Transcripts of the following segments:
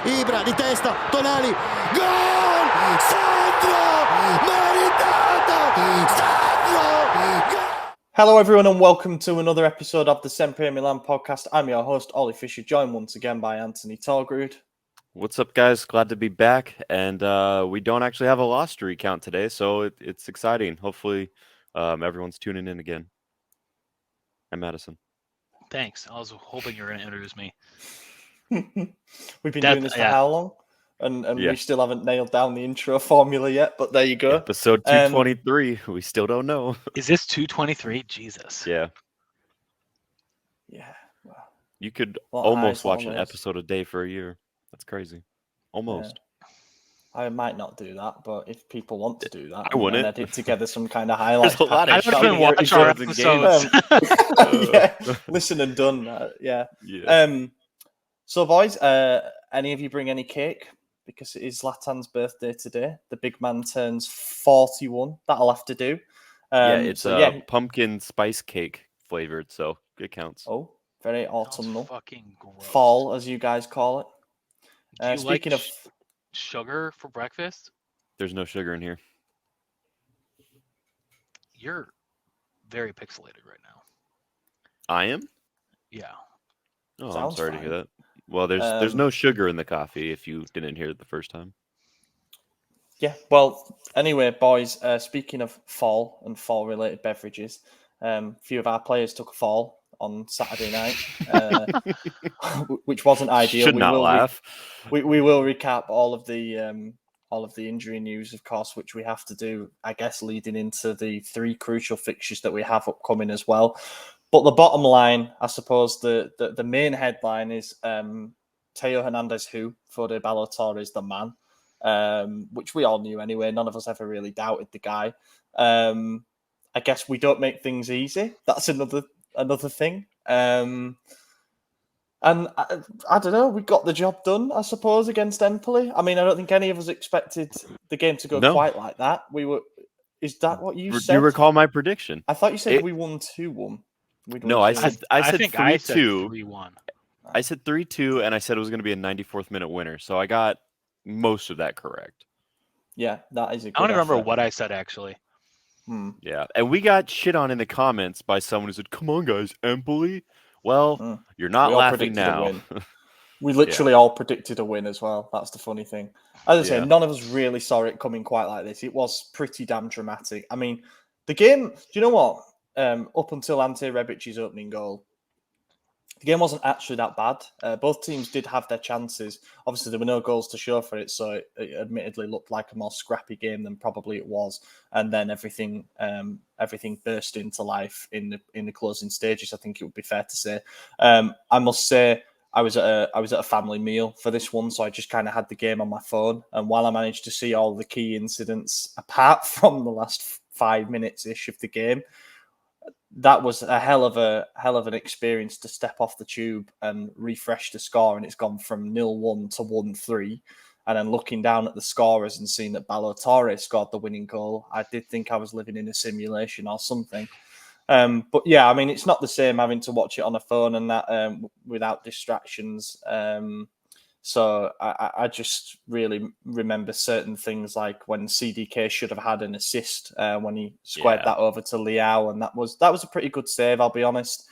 Ibra di testa, Tonali, gol! Sandro! Meritato! Sandro! Gol! Hello everyone and welcome to another episode of the SempreMilan podcast. I'm your host, Ollie Fisher, joined once again by Anthony Torgrud. What's up, guys? Glad to be back, and we don't actually have a loss to recount today, so it's exciting. Hopefully, everyone's tuning in again. I'm Madison. Thanks. I was hoping you were going to introduce me. We've been doing this for how long? And we still haven't nailed down the intro formula yet, but there you go. Episode 223. We still don't know. Is this 223? Jesus. Yeah. Yeah. Well, you could almost watch an episode a day for a year. That's crazy. Almost. Yeah. I might not do that, but if people want to do that, I wouldn't. And edit together some kind of highlights. There's a lot of I don't even watch our episodes. Yeah, listen and done. Yeah. So, boys, any of you bring any cake? Because it is Zlatan's birthday today. The big man turns 41. That'll have to do. It's pumpkin spice cake flavored, so it counts. Oh, very autumnal. Fucking gross. Fall, as you guys call it. Do you speaking like of sugar for breakfast? There's no sugar in here. You're very pixelated right now. I am? Yeah. Oh, Sounds I'm sorry fine. to hear that. Well, there's no sugar in the coffee if you didn't hear it the first time. Yeah, well, anyway, boys, speaking of fall and fall-related beverages, a few of our players took a fall on Saturday night, which wasn't ideal. Should not laugh. We will recap all of the injury news, of course, which we have to do, I guess, leading into the 3 crucial fixtures that we have upcoming as well. But the bottom line, I suppose, the main headline is Teo Hernandez, Fode Ballo-Torres, the man, which we all knew anyway. None of us ever really doubted the guy. I guess we don't make things easy. That's another thing. And I don't know, we got the job done, I suppose, against Empoli. I mean, I don't think any of us expected the game to go quite like that. Is that what you said? Do you recall my prediction? I thought you said we won 2-1. No, I said 3-2. 3-1. I said 3-2, and I said it was going to be a 94th minute winner. So I got most of that correct. Yeah, that is a good I don't remember effort. what I said, actually. Yeah, and we got shit on in the comments by someone who said, "Come on, guys, Empoli." Well, you're not laughing now. We literally all predicted a win as well. That's the funny thing. As I say, none of us really saw it coming quite like this. It was pretty damn dramatic. I mean, the game, do you know what? Up until Ante Rebic's opening goal, the game wasn't actually that bad. Both teams did have their chances. Obviously, there were no goals to show for it, so it admittedly looked like a more scrappy game than probably it was. And then everything burst into life in the closing stages. I think it would be fair to say. I must say, I was at a family meal for this one, so I just kind of had the game on my phone. And while I managed to see all the key incidents, apart from the last 5 minutes ish of the game, that was a hell of an experience to step off the tube and refresh the score, and it's gone from 0-1 to 1-3. And then looking down at the scorers and seeing that Ballo-Torres scored the winning goal, I did think I was living in a simulation or something. But yeah, I mean, it's not the same having to watch it on a phone and that without distractions. So I just really remember certain things, like when CDK should have had an assist when he squared that over to Leao, and that was a pretty good save, I'll be honest.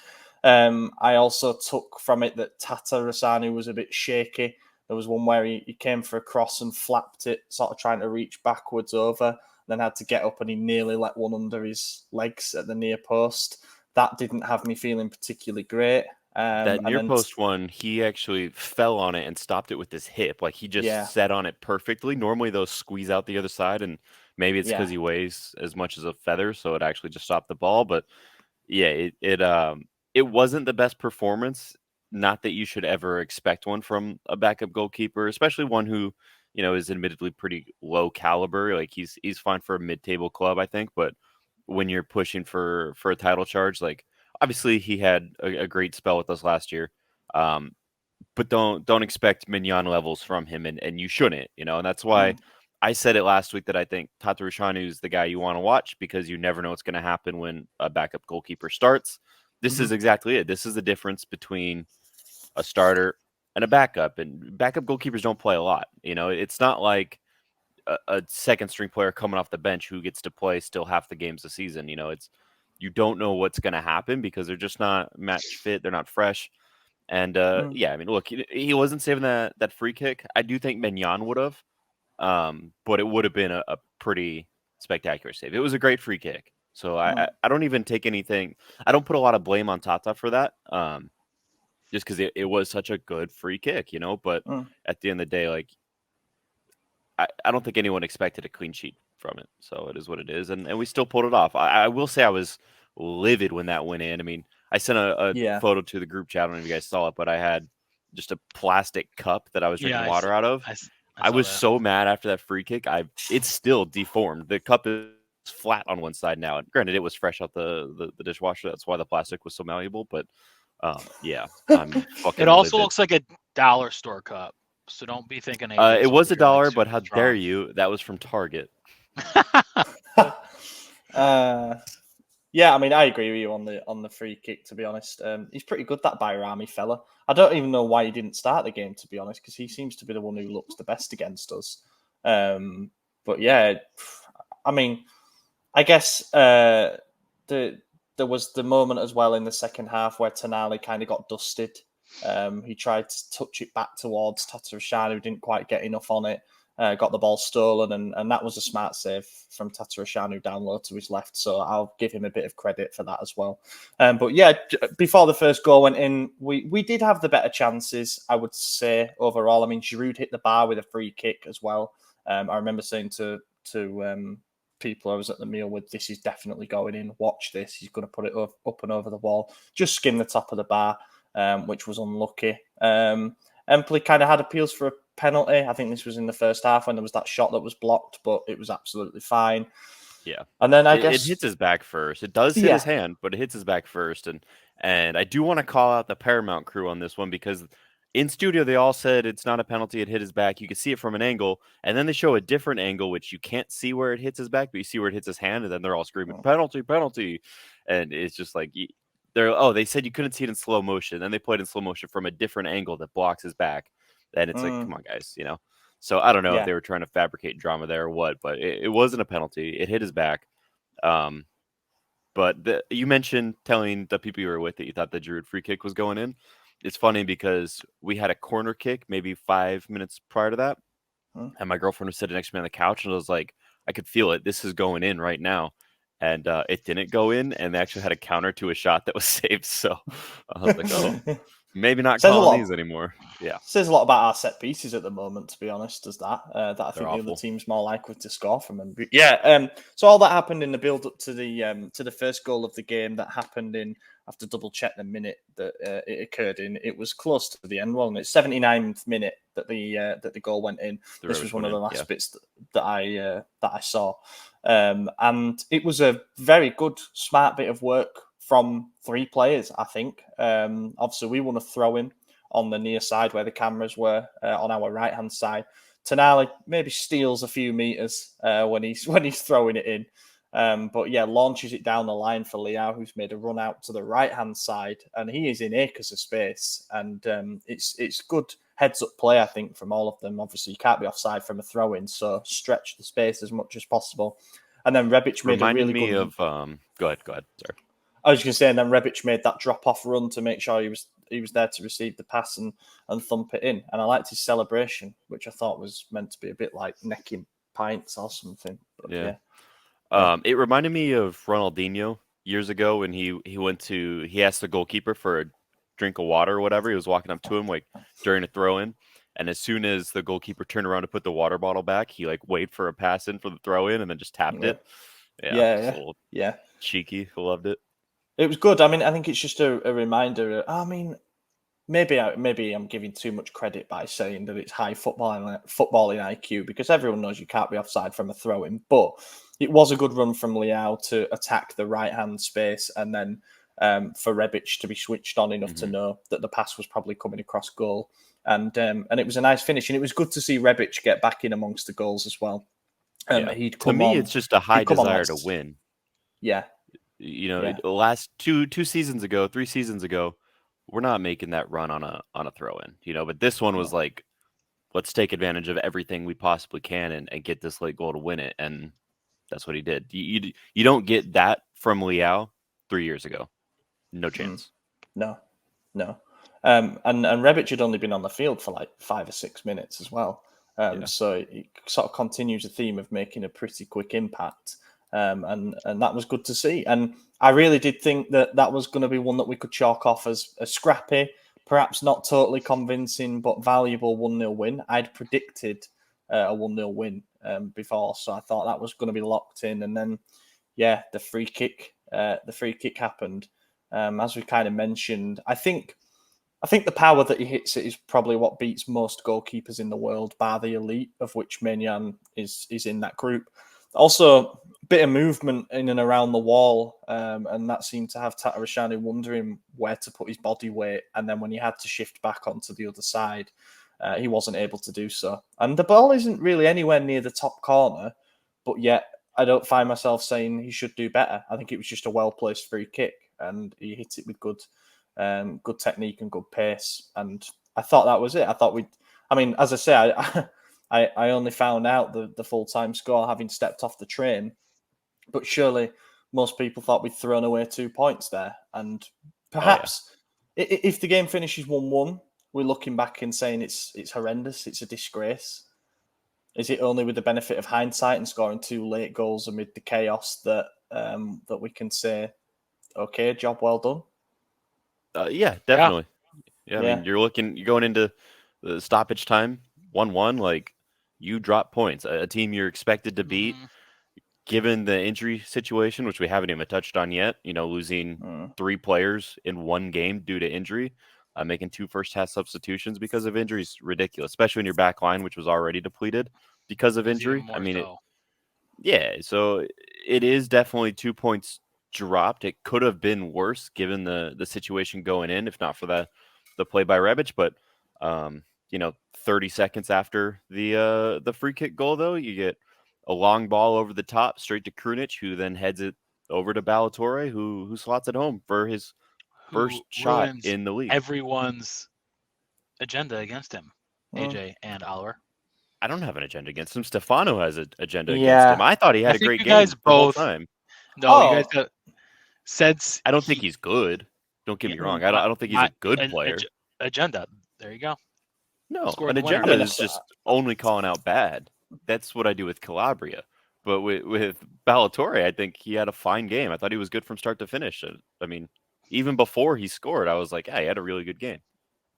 I also took from it that Tata Rassanu was a bit shaky. There was one where he came for a cross and flapped it, sort of trying to reach backwards over, then had to get up, and he nearly let one under his legs at the near post. That didn't have me feeling particularly great. That near post one, he actually fell on it and stopped it with his hip. Like, he just set on it perfectly. Normally those squeeze out the other side, and maybe it's because he weighs as much as a feather, so it actually just stopped the ball. But yeah, it wasn't the best performance. Not that you should ever expect one from a backup goalkeeper, especially one who, you know, is admittedly pretty low caliber. Like, he's fine for a mid-table club, I think, but when you're pushing for a title charge, like, obviously he had a great spell with us last year, but don't expect Mignon levels from him, and you shouldn't, you know. And that's why I said it last week that I think Tata Rushanu is the guy you want to watch, because you never know what's going to happen when a backup goalkeeper starts. This is exactly it. This is the difference between a starter and a backup, and backup goalkeepers don't play a lot. It's not like a second string player coming off the bench who gets to play still half the games a season. You don't know what's going to happen because they're just not match fit. They're not fresh. And look, he wasn't saving that free kick. I do think Mignon would have, but it would have been a pretty spectacular save. It was a great free kick. So I don't even take anything. I don't put a lot of blame on Tata for that, just because it was such a good free kick, But at the end of the day, like, I don't think anyone expected a clean sheet from it. So it is what it is. And we still pulled it off. I will say I was livid when that went in. I mean, I sent a photo to the group chat. I don't know if you guys saw it, but I had just a plastic cup that I was drinking water out of. I was so mad after that free kick. It's still deformed. The cup is flat on one side now. And granted, it was fresh out the dishwasher. That's why the plastic was so malleable. But I'm fucking. It also looks like a dollar store cup. So don't be thinking it was $1, but how dare you? That was from Target. Yeah, I mean, I agree with you on the free kick, to be honest. He's pretty good, that Bayrami fella. I don't even know why he didn't start the game, to be honest, because he seems to be the one who looks the best against us. But yeah, I mean, I guess there was the moment as well in the second half where Tonali kind of got dusted. He tried to touch it back towards Tatarusanu, who didn't quite get enough on it. Got the ball stolen, and that was a smart save from Tatarusanu down low to his left. So I'll give him a bit of credit for that as well. But yeah, before the first goal went in, we did have the better chances, I would say, overall. I mean, Giroud hit the bar with a free kick as well. I remember saying to people I was at the meal with, this is definitely going in. Watch this. He's going to put it up and over the wall. Just skim the top of the bar, which was unlucky. Empoli kind of had appeals for a penalty. I think this was in the first half when there was that shot that was blocked, but it was absolutely fine. Yeah. And then I guess it hits his back first. It does hit his hand, but it hits his back first. And I do want to call out the Paramount crew on this one, because in studio they all said it's not a penalty, it hit his back. You can see it from an angle, and then they show a different angle which you can't see where it hits his back, but you see where it hits his hand, and then they're all screaming penalty, penalty. And it's just like they said you couldn't see it in slow motion, and they played in slow motion from a different angle that blocks his back. And it's like, come on, guys, So I don't know if they were trying to fabricate drama there or what, but it wasn't a penalty. It hit his back. But you mentioned telling the people you were with that you thought the Giroud free kick was going in. It's funny because we had a corner kick maybe 5 minutes prior to that, and my girlfriend was sitting next to me on the couch, and I was like, I could feel it. This is going in right now. And it didn't go in, and they actually had a counter to a shot that was saved. So I was like, oh, maybe not calling these anymore. Yeah. Says a lot about our set pieces at the moment, to be honest, does that. That I think awful. the other team's more likely to score from them. But yeah, so all that happened in the build-up to the first goal of the game that happened in, I have to double-check the minute that it occurred in. It was close to the end, wasn't it? 79th minute that the goal went in. This was one of the last bits that I saw. And it was a very good, smart bit of work from three players, I think. Obviously, we want to throw in on the near side where the cameras were on our right-hand side. Tonali maybe steals a few meters when he's throwing it in. But yeah, launches it down the line for Leao, who's made a run out to the right-hand side. And he is in acres of space. And it's good heads-up play, I think, from all of them. Obviously, you can't be offside from a throw-in, so stretch the space as much as possible. And then Rebic made a really good... Go ahead. Sorry. I was going to say, and then Rebic made that drop-off run to make sure he was there to receive the pass and thump it in. And I liked his celebration, which I thought was meant to be a bit like necking pints or something. But yeah. It reminded me of Ronaldinho years ago when he asked the goalkeeper for a drink of water or whatever. He was walking up to him like during a throw-in. And as soon as the goalkeeper turned around to put the water bottle back, he like waited for a pass in for the throw-in and then just tapped it. Yeah. Cheeky. Loved it. It was good. I mean, I think it's just a reminder. I mean, maybe I'm giving too much credit by saying that it's high footballing IQ, because everyone knows you can't be offside from a throw-in. But it was a good run from Leao to attack the right-hand space, and then for Rebic to be switched on enough to know that the pass was probably coming across goal. And it was a nice finish. And it was good to see Rebic get back in amongst the goals as well. He'd come to me, on, it's just a high desire to win. Yeah. The last 3 seasons ago, we're not making that run on a throw in, you know. But this one was like, let's take advantage of everything we possibly can and get this late goal to win it, and that's what he did. You don't get that from Leao 3 years ago, no chance. No. And Rebic had only been on the field for like 5 or 6 minutes as well. So it sort of continues a theme of making a pretty quick impact. And that was good to see. And I really did think that was going to be one that we could chalk off as a scrappy, perhaps not totally convincing, but valuable 1-0 win. I'd predicted a 1-0 win before, so I thought that was going to be locked in. And then, the free kick happened. As we kind of mentioned, I think the power that he hits it is probably what beats most goalkeepers in the world, bar the elite, of which Maignan is in that group. Also, a bit of movement in and around the wall, and that seemed to have Tatarusanu wondering where to put his body weight. And then when he had to shift back onto the other side, he wasn't able to do so. And the ball isn't really anywhere near the top corner, but yet I don't find myself saying he should do better. I think it was just a well-placed free kick, and he hit it with good technique and good pace. And I thought that was it. As I say, I only found out the full-time score having stepped off the train, but surely most people thought we'd thrown away 2 points there. And perhaps if the game finishes 1-1, we're looking back and saying it's horrendous, it's a disgrace. Is it only with the benefit of hindsight and scoring 2 late goals amid the chaos that we can say, okay, job well done? Definitely. Yeah, I mean, you're going into the stoppage time 1-1, like, you drop points. A team you're expected to beat, given the injury situation, which we haven't even touched on yet, losing 3 players in 1 game due to injury, making 2 first-half substitutions because of injuries, ridiculous, especially in your back line, which was already depleted because of injury. So it is definitely 2 points dropped. It could have been worse given the situation going in, if not for the play by Rebic. But 30 seconds after the free kick goal, though, you get a long ball over the top straight to Krunic, who then heads it over to Ballatore, who slots it home for his first shot in the league. Everyone's agenda against him, AJ and Oliver. I don't have an agenda against him. Stefano has an agenda against him. I thought he had a great game the whole time. No, you guys said. I don't think he's good. Don't get me wrong. I don't think he's a good player. Agenda. There you go. No, an agenda is just only calling out bad. That's what I do with Calabria. But with Ballatore, I think he had a fine game. I thought he was good from start to finish. I mean, even before he scored, I was like, he had a really good game.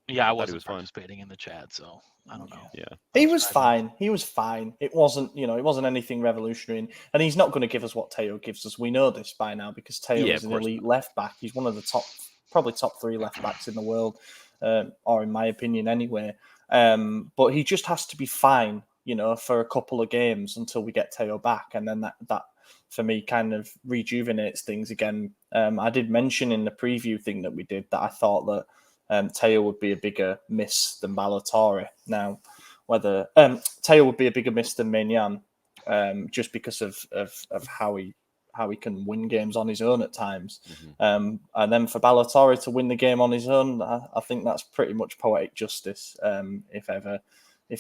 Yeah, I wasn't participating in the chat, so I don't know. Yeah, he was fine. It wasn't, it wasn't anything revolutionary, and he's not going to give us what Teo gives us. We know this by now because Teo is an elite left back. He's one of the probably top 3 left backs in the world, or in my opinion, anyway. But he just has to be fine, for a couple of games until we get Teo back, and then that for me kind of rejuvenates things again. I did mention in the preview thing that we did that I thought that Teo would be a bigger miss than Ballatore. Now, whether Teo would be a bigger miss than Maignan, just because of how he can win games on his own at times. And then for Ballatore to win the game on his own, I think that's pretty much poetic justice, if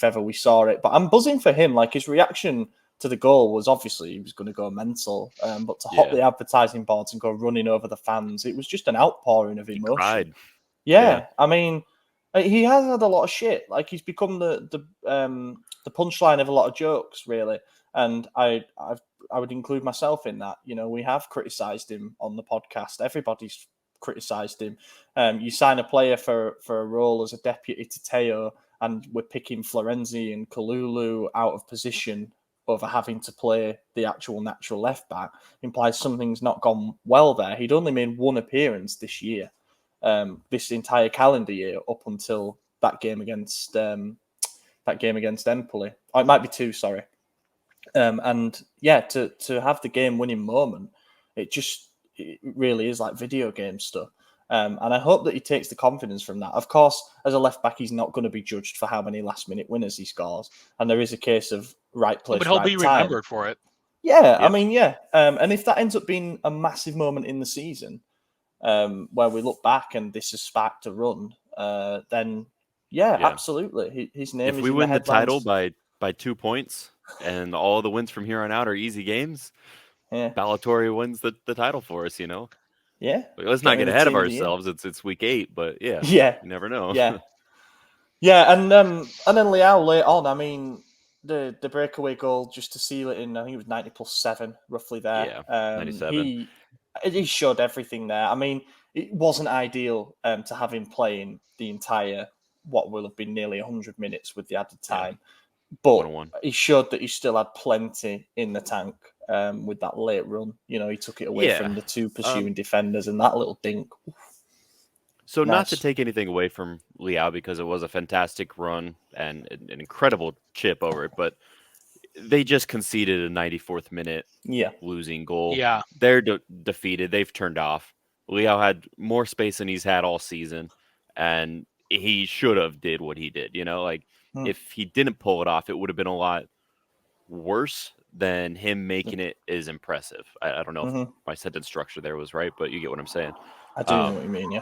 ever we saw it. But I'm buzzing for him. Like, his reaction to the goal was obviously he was going to go mental, but to hop the advertising boards and go running over the fans, it was just an outpouring of emotion. He cried. Yeah, I mean, he has had a lot of shit. Like, he's become the punchline of a lot of jokes, really. And I would include myself in that. We have criticised him on the podcast. Everybody's criticised him. You sign a player for a role as a deputy to Teo, and we're picking Florenzi and Kalulu out of position over having to play the actual natural left back implies something's not gone well there. He'd only made 1 appearance this year. This entire calendar year up until that game against Empoli. Oh, it might be 2, sorry. To have the game-winning moment, it really is like video game stuff. And I hope that he takes the confidence from that. Of course, as a left back, he's not going to be judged for how many last-minute winners he scores, and there is a case of right place, but he'll right be time. remembered for it. Yeah, I mean, and if that ends up being a massive moment in the season, where we look back and this has sparked a run, then absolutely, his name if is we in win the the title headlines. by 2 points and all the wins from here on out are easy games, Yeah, Ballatore wins the title for us. yeah. Let's not get Getting the ahead of team of the year. ourselves. It's week 8, but you never know. Yeah, and then Leao late on. I mean, the breakaway goal just to seal it in. I think it was 90+7, roughly there. 97. He showed everything there. I mean, it wasn't ideal to have him playing the entire what will have been nearly 100 minutes with the added time, but 101. he showed that he still had plenty in the tank with that late run. He took it away from the two pursuing defenders and that little dink. So not to take anything away from Leao because it was a fantastic run and an incredible chip over it, but they just conceded a 94th minute losing goal. Yeah. They're defeated. They've turned off. Leao had more space than he's had all season, and he should have did what he did. If he didn't pull it off, it would have been a lot worse than him making it is impressive. I don't know if my sentence structure there was right, but you get what I'm saying. I do know what you mean,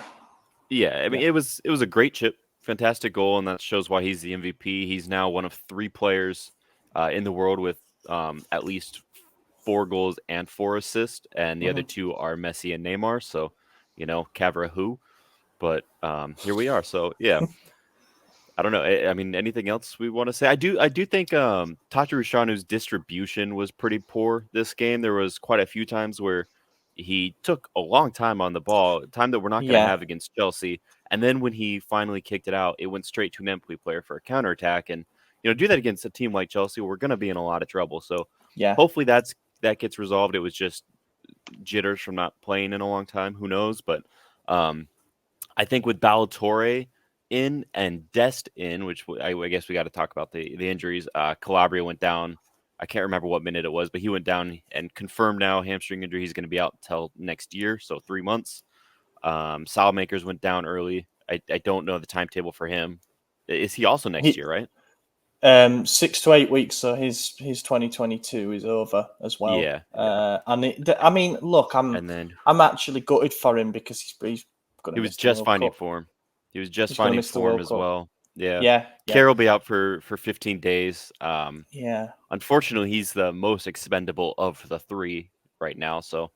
Yeah, I mean, it was a great chip, fantastic goal, and that shows why he's the MVP. He's now one of 3 players in the world with at least 4 goals and 4 assists, and the other 2 are Messi and Neymar. So, Cavra who, but here we are. So yeah, I don't know. I mean, anything else we want to say? I do think Tatarushanu's distribution was pretty poor this game. There was quite a few times where he took a long time on the ball, time that we're not going to have against Chelsea. And then when he finally kicked it out, it went straight to an Empoli player for a counterattack. And, do that against a team like Chelsea, we're going to be in a lot of trouble. So hopefully that gets resolved. It was just jitters from not playing in a long time. Who knows? But I think with Ballatore in and Dest in, which I guess we got to talk about the injuries. Calabria went down. I can't remember what minute it was, but he went down and confirmed now hamstring injury. He's going to be out until next year, so 3 months. Salmakers went down early. I don't know the timetable for him. Is he also next year, right? 6 to 8 weeks. So his 2022 is over as well. Yeah. I mean, look, I'm actually gutted for him because he's going to. He was just finding form. He was just finding form as well. Yeah. Kerr will be out for 15 days. Unfortunately, he's the most expendable of the 3 right now. So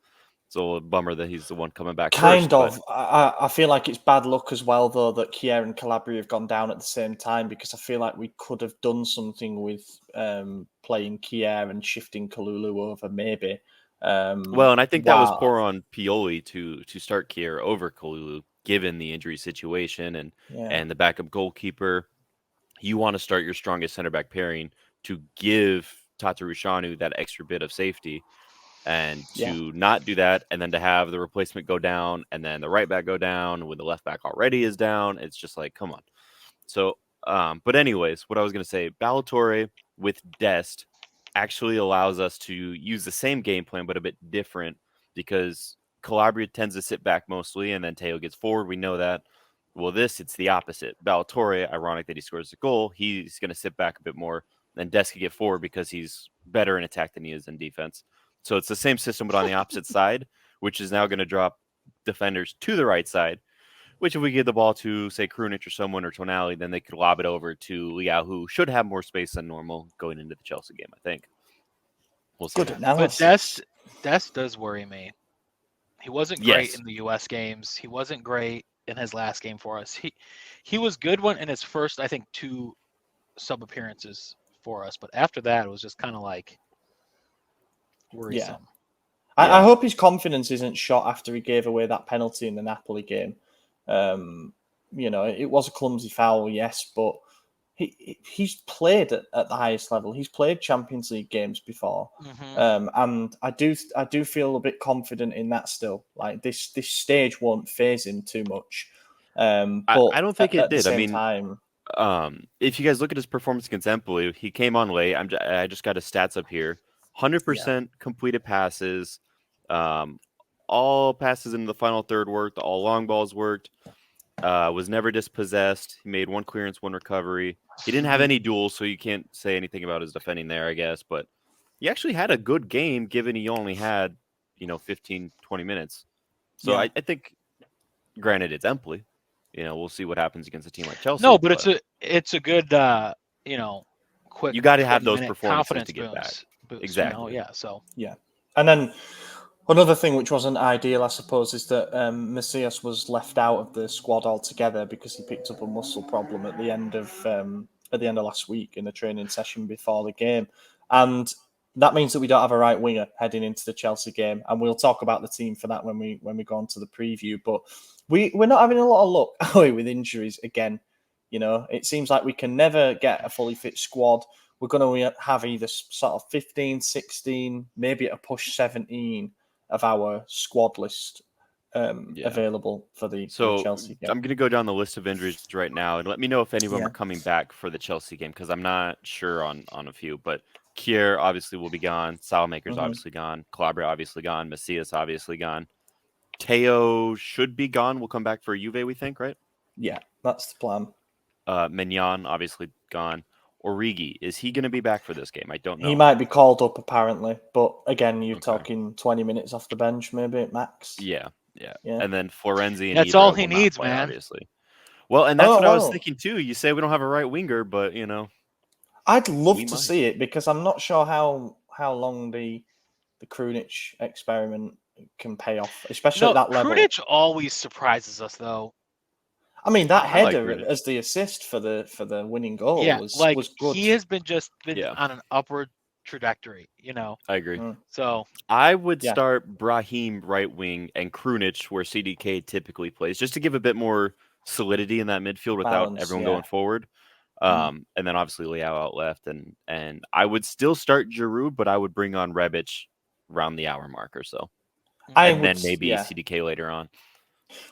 it's a little bummer that he's the one coming back first. But... I feel like it's bad luck as well, though, that Kier and Calabria have gone down at the same time, because I feel like we could have done something with playing Kier and shifting Kalulu over, maybe. Well, and I think that was poor on Pioli to start Kier over Kalulu, given the injury situation and the backup goalkeeper. You want to start your strongest center back pairing to give Tatarusanu that extra bit of safety, and to not do that, and then to have the replacement go down and then the right back go down when the left back already is down. It's just like, come on. So, but anyways, what I was going to say, Ballatore with Dest actually allows us to use the same game plan, but a bit different, because Calabria tends to sit back mostly, and then Teo gets forward. We know that. Well, it's the opposite. Ballatore, ironic that he scores the goal, he's going to sit back a bit more, and Dest can get forward because he's better in attack than he is in defense. So it's the same system, but on the opposite side, which is now going to drop defenders to the right side, which if we give the ball to, say, Krunic or someone, or Tonali, then they could lob it over to Leao, who should have more space than normal going into the Chelsea game, I think. We'll see. But Dest does worry me. He wasn't great in the U.S. games. He wasn't great in his last game for us. He was good in his first, I think, 2 sub appearances for us. But after that, it was just kind of like worrisome. I hope his confidence isn't shot after he gave away that penalty in the Napoli game. It was a clumsy foul, yes, but he's played at the highest level. He's played Champions League games before, and I do feel a bit confident in that still. Like this stage won't faze him too much. But I don't think it did. I mean, time, if you guys look at his performance against Empoli, he came on late. I just got his stats up here. 100% completed passes. All passes into the final third worked. All long balls worked. Was never dispossessed. He made 1 clearance, 1 recovery. He didn't have any duels, so you can't say anything about his defending there, I guess. But he actually had a good game, given he only had, 15, 20 minutes. So I think Granted, it's Empoli. We'll see what happens against a team like Chelsea. No, but it's a good, quick. You got to have those 20-minute performances confidence to get back. boost, Exactly. Yeah. And then another thing which wasn't ideal, I suppose, is that Macias was left out of the squad altogether because he picked up a muscle problem at the end of last week in the training session before the game, and that means that we don't have a right winger heading into the Chelsea game, and we'll talk about the team for that when we go on to the preview. But we're not having a lot of luck, are we, with injuries again? It seems like we can never get a fully fit squad. We're going to have either sort of 15, 16, maybe at a push 17 of our squad list available for the Chelsea game. I'm going to go down the list of injuries right now and let me know if any of them are coming back for the Chelsea game, because I'm not sure on a few. But Kier obviously will be gone. Salamaker's obviously gone. Calabria obviously gone. Macias obviously gone. Teo should be gone. We'll come back for Juve, we think, right? Yeah, that's the plan. Mignon obviously gone. Origi, is he going to be back for this game? I don't know. He might be called up apparently, but again, you're talking 20 minutes off the bench, maybe at max. Yeah. And then Florenzi and that's all he needs, man. Obviously. Well, and that's what I was thinking too. You say we don't have a right winger, but I'd love to see it, because I'm not sure how long the Krunic experiment can pay off, especially at that level. Krunic always surprises us, though. I mean, that header as the assist for the winning goal was good. He has been on an upward trajectory, I agree. So I would start Brahim right wing and Krunic where CDK typically plays, just to give a bit more solidity in that midfield without everyone going forward. And then obviously Leao out left, and I would still start Giroud, but I would bring on Rebic around the hour mark or so, and then maybe CDK later on.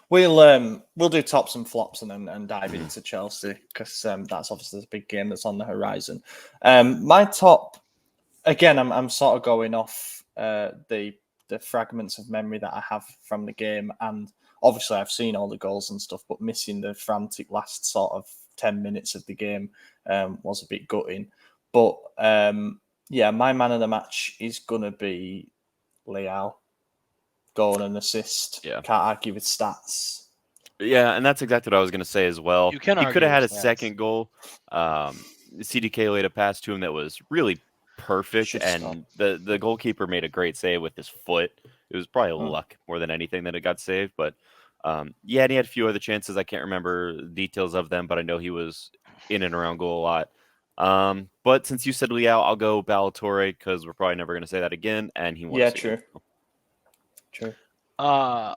We'll do tops and flops and dive into Chelsea, because that's obviously the big game that's on the horizon. My top, again, I'm sort of going off the fragments of memory that I have from the game, and obviously I've seen all the goals and stuff, but missing the frantic last sort of 10 minutes of the game was a bit gutting. But my man of the match is gonna be Leao. Goal and assist. Yeah. Can't argue with stats. Yeah, and that's exactly what I was going to say as well. He could have had a second goal. CDK laid a pass to him that was really perfect, and the goalkeeper made a great save with his foot. It was probably luck more than anything that it got saved. But and he had a few other chances. I can't remember the details of them, but I know he was in and around goal a lot. But since you said Leao, I'll go Ballatore, because we're probably never going to say that again, and he won. Yeah, true. True. The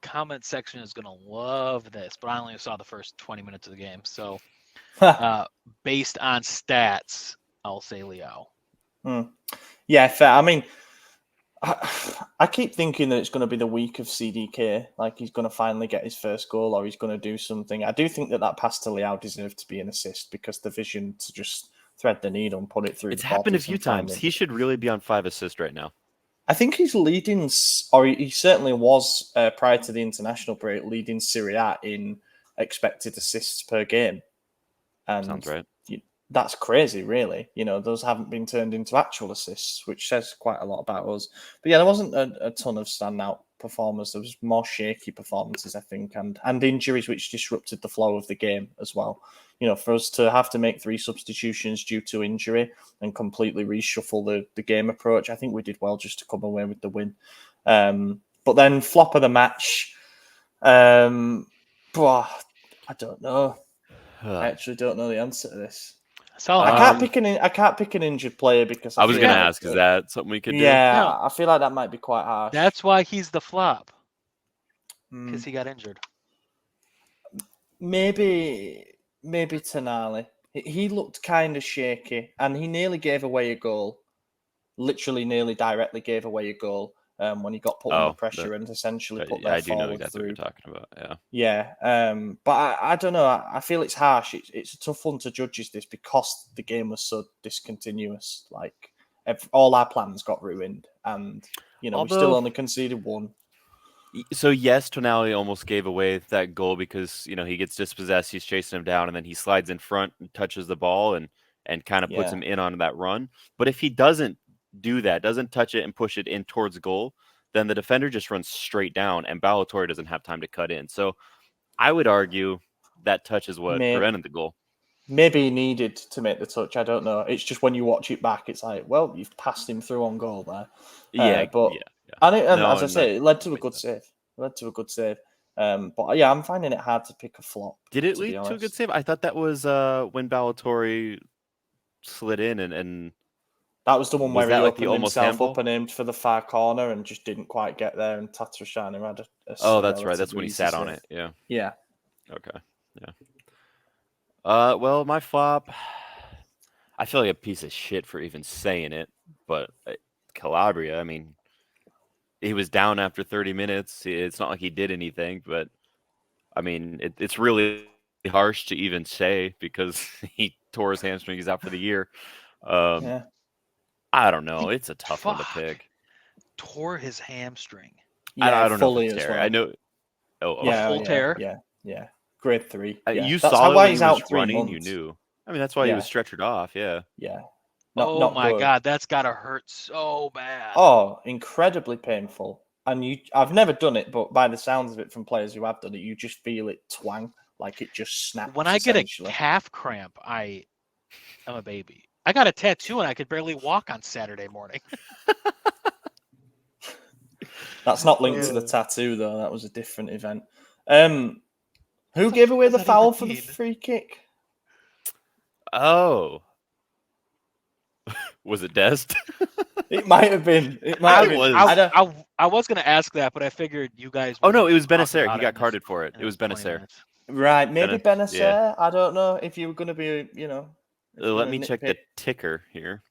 comment section is going to love this, but I only saw the first 20 minutes of the game. So, based on stats, I'll say Leao. Yeah, fair. I mean, I keep thinking that it's going to be the week of CDK. Like, he's going to finally get his first goal, or he's going to do something. I do think that pass to Leao deserved to be an assist, because the vision to just thread the needle and put it through. It's happened a few times. He should really be on 5 assists right now. I think he's leading, or he certainly was prior to the international break, leading Serie A in expected assists per game. And sounds right. That's crazy, really. Those haven't been turned into actual assists, which says quite a lot about us. But yeah, there wasn't a ton of standout performers. There was more shaky performances, I think, and injuries which disrupted the flow of the game as well. For us to have to make 3 substitutions due to injury and completely reshuffle the game approach, I think we did well just to come away with the win. But then flop of the match, I don't know. I actually don't know the answer to this. So I can't pick an injured player, because I was going to ask, is that something we could do? Yeah, I feel like that might be quite harsh. That's why he's the flop, because he got injured. Maybe Tonali. He looked kind of shaky, and he nearly gave away a goal. Literally, nearly directly gave away a goal when he got put under pressure and essentially put their forward through. I do know exactly what you're talking about. Yeah. But I don't know. I feel it's harsh. It's a tough one to judge this, because the game was so discontinuous. Like, all our plans got ruined, and we still only conceded 1. So yes, Tonali almost gave away that goal, because he gets dispossessed, he's chasing him down, and then he slides in front and touches the ball and kind of puts him in on that run. But if he doesn't do that, doesn't touch it and push it in towards goal, then the defender just runs straight down, and Ballatore doesn't have time to cut in. So I would argue that touch is what prevented the goal. Maybe he needed to make the touch. I don't know. It's just when you watch it back, it's like, well, you've passed him through on goal there. As I say, it led to a good save. But yeah, I'm finding it hard to pick a flop. Did it lead to a good save? I thought that was when Ballatore slid in and that was the one where he opened himself up and aimed for the far corner and just didn't quite get there. And Tatarusanu had a that's right. That's when he sat on it. Yeah. Yeah. Okay. Yeah. Well, my flop, I feel like a piece of shit for even saying it, but Calabria, I mean, he was down after 30 minutes. It's not like he did anything, but I mean, it's really harsh to even say because he tore his hamstring. He's out for the year. I don't know. It's a tough one to pick. Tore his hamstring. Yeah, I don't know if it's tear. I know. A full tear? Yeah. Grade 3. You saw why he's out 3 running. Months. You knew. I mean, that's why he was stretchered off. Yeah. Yeah. Not my God, that's gotta hurt so bad. Oh, incredibly painful. And I've never done it, but by the sounds of it from players who have done it, you just feel it twang, like it just snaps. When I get a calf cramp, I am a baby. I got a tattoo and I could barely walk on Saturday morning. That's not linked to the tattoo, though. That was a different event. Who gave away the foul for the free kick? Oh. Was it Dest? It might have been. I was going to ask that, but I figured you guys... Oh, no, it was Benacer. He got carded for it. It was Benacer. Right, maybe Benacer. Yeah. I don't know if you were going to be, Let me check the ticker here.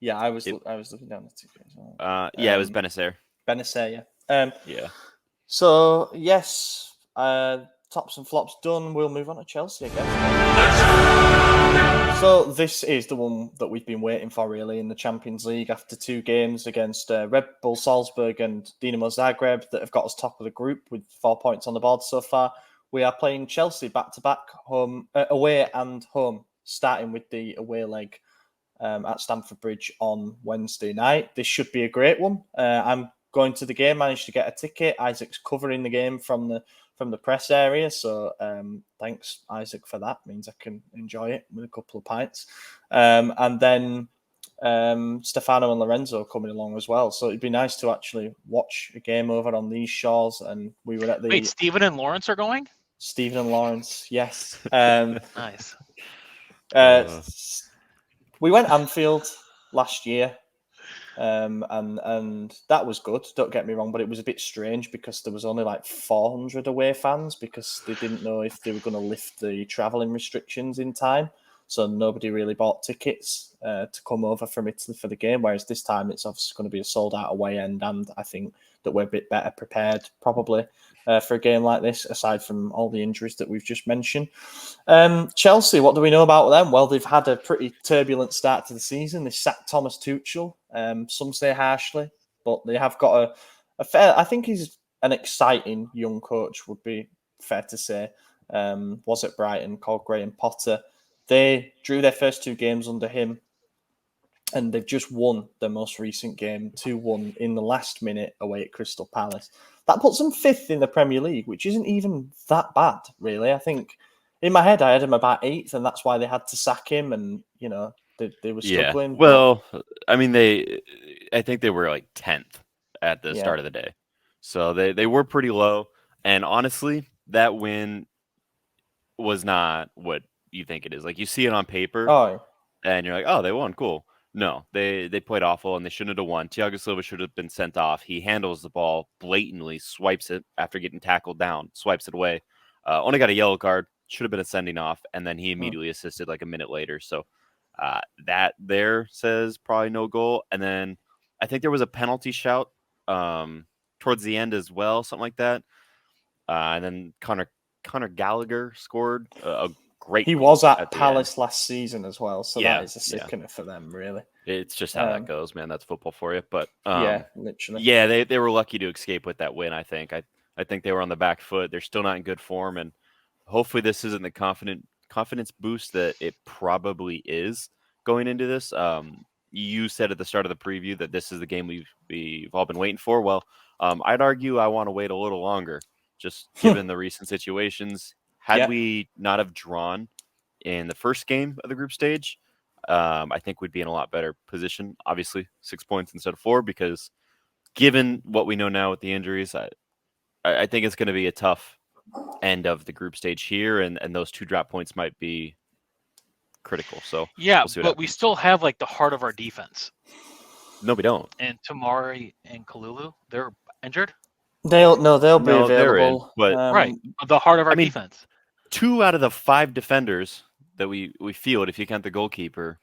Yeah, I was looking down the ticker as well. Yeah, it was Benacer. Benacer, yeah. Yeah. So, yes, tops and flops done. We'll move on to Chelsea again. So this is the one that we've been waiting for, really, in the Champions League after 2 games against Red Bull Salzburg and Dinamo Zagreb that have got us top of the group with 4 points on the board so far. We are playing Chelsea back-to-back, away and home, starting with the away leg at Stamford Bridge on Wednesday night. This should be a great one. I'm going to the game, managed to get a ticket. Isaac's covering the game from the press area, so thanks, Isaac, for that. Means I can enjoy it with a couple of pints. And then Stefano and Lorenzo coming along as well. So it'd be nice to actually watch a game over on these shores. And we were at the... Wait, Stephen and Lawrence are going? Stephen and Lawrence, yes. Nice. We went Anfield last year. And that was good, don't get me wrong, but it was a bit strange because there was only like 400 away fans because they didn't know if they were going to lift the travelling restrictions in time. So nobody really bought tickets to come over from Italy for the game, whereas this time it's obviously going to be a sold-out away end, and I think that we're a bit better prepared probably for a game like this, aside from all the injuries that we've just mentioned. Chelsea, what do we know about them? Well, they've had a pretty turbulent start to the season. They sacked Thomas Tuchel, some say harshly, but they have got a fair... I think he's an exciting young coach, would be fair to say. Was at Brighton, called Graham Potter. They drew their first 2 games under him, and they've just won their most recent game, 2-1 in the last minute away at Crystal Palace. That puts them 5th in the Premier League, which isn't even that bad, really. I think in my head I had him about 8th, and that's why they had to sack him, and, they were struggling. Yeah. Well, I mean, I think they were like 10th at the start of the day. So they were pretty low, and honestly, that win was not what you think it is. Like, you see it on paper, and you're like, oh, they won, cool. No, they played awful, and they shouldn't have won. Thiago Silva should have been sent off. He handles the ball blatantly, swipes it after getting tackled down, swipes it away. Only got a yellow card, should have been a sending off, and then he immediately assisted like a minute later. So that there says probably no goal. And then I think there was a penalty shout towards the end as well, something like that. And then Conor Gallagher scored a great. He was at Palace last season as well, so that is a sickener for them, really. It's just how that goes, man. That's football for you. But literally. Yeah, they were lucky to escape with that win. I think they were on the back foot. They're still not in good form, and hopefully this isn't the confidence boost that it probably is going into this. you said at the start of the preview that this is the game we've all been waiting for. Well, I'd argue I want to wait a little longer, just given the recent situations. Had we not have drawn in the first game of the group stage, I think we'd be in a lot better position. Obviously, 6 points instead of 4, because given what we know now with the injuries, I think it's going to be a tough end of the group stage here, and those 2 drop points might be critical. So yeah, we'll see what but happens. we still have like the heart of our defense. No, we don't. And Tamari and Kalulu, they're injured. They'll be available. They're in, but right, the heart of our defense. 2 out of the 5 defenders that we field, if you count the goalkeeper,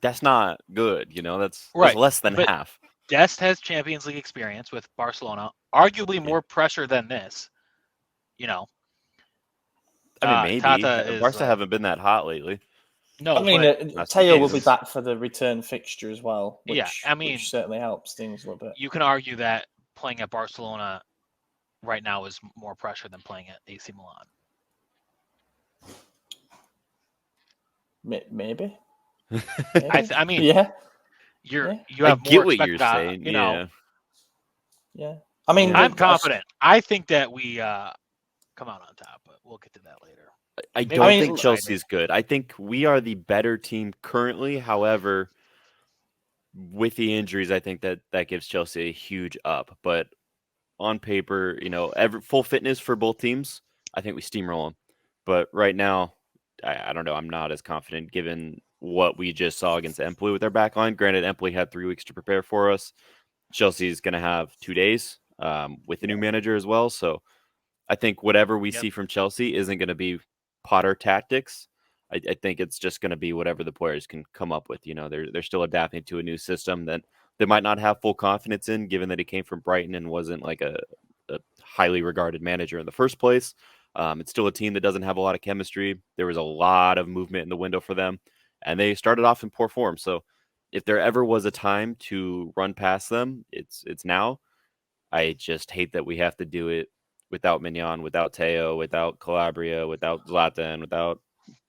that's not good. That's less than half. Dest has Champions League experience with Barcelona, arguably more pressure than this. Maybe. Tata Barca haven't been that hot lately. No, I mean, Teo will be back for the return fixture as well, which certainly helps things a little bit. You can argue that playing at Barcelona right now is more pressure than playing at AC Milan. Maybe. I mean, you have get more what you're saying. Yeah. I mean, I'm confident. I think that we come out on top, but we'll get to that later. I don't think Chelsea's good. I think we are the better team currently. However, with the injuries, I think that gives Chelsea a huge up. But on paper, full fitness for both teams, I think we steamroll them. But right now, I don't know. I'm not as confident given what we just saw against Empoli with their back line. Granted, Empoli had 3 weeks to prepare for us. Chelsea's going to have 2 days with the new manager as well. So I think whatever we see from Chelsea isn't going to be Potter tactics. I think it's just going to be whatever the players can come up with. They're still adapting to a new system that they might not have full confidence in, given that he came from Brighton and wasn't like a highly regarded manager in the first place. It's still a team that doesn't have a lot of chemistry. There was a lot of movement in the window for them, and they started off in poor form. So if there ever was a time to run past them, it's now. I just hate that we have to do it without Mignon, without Teo, without Calabria, without Zlatan, without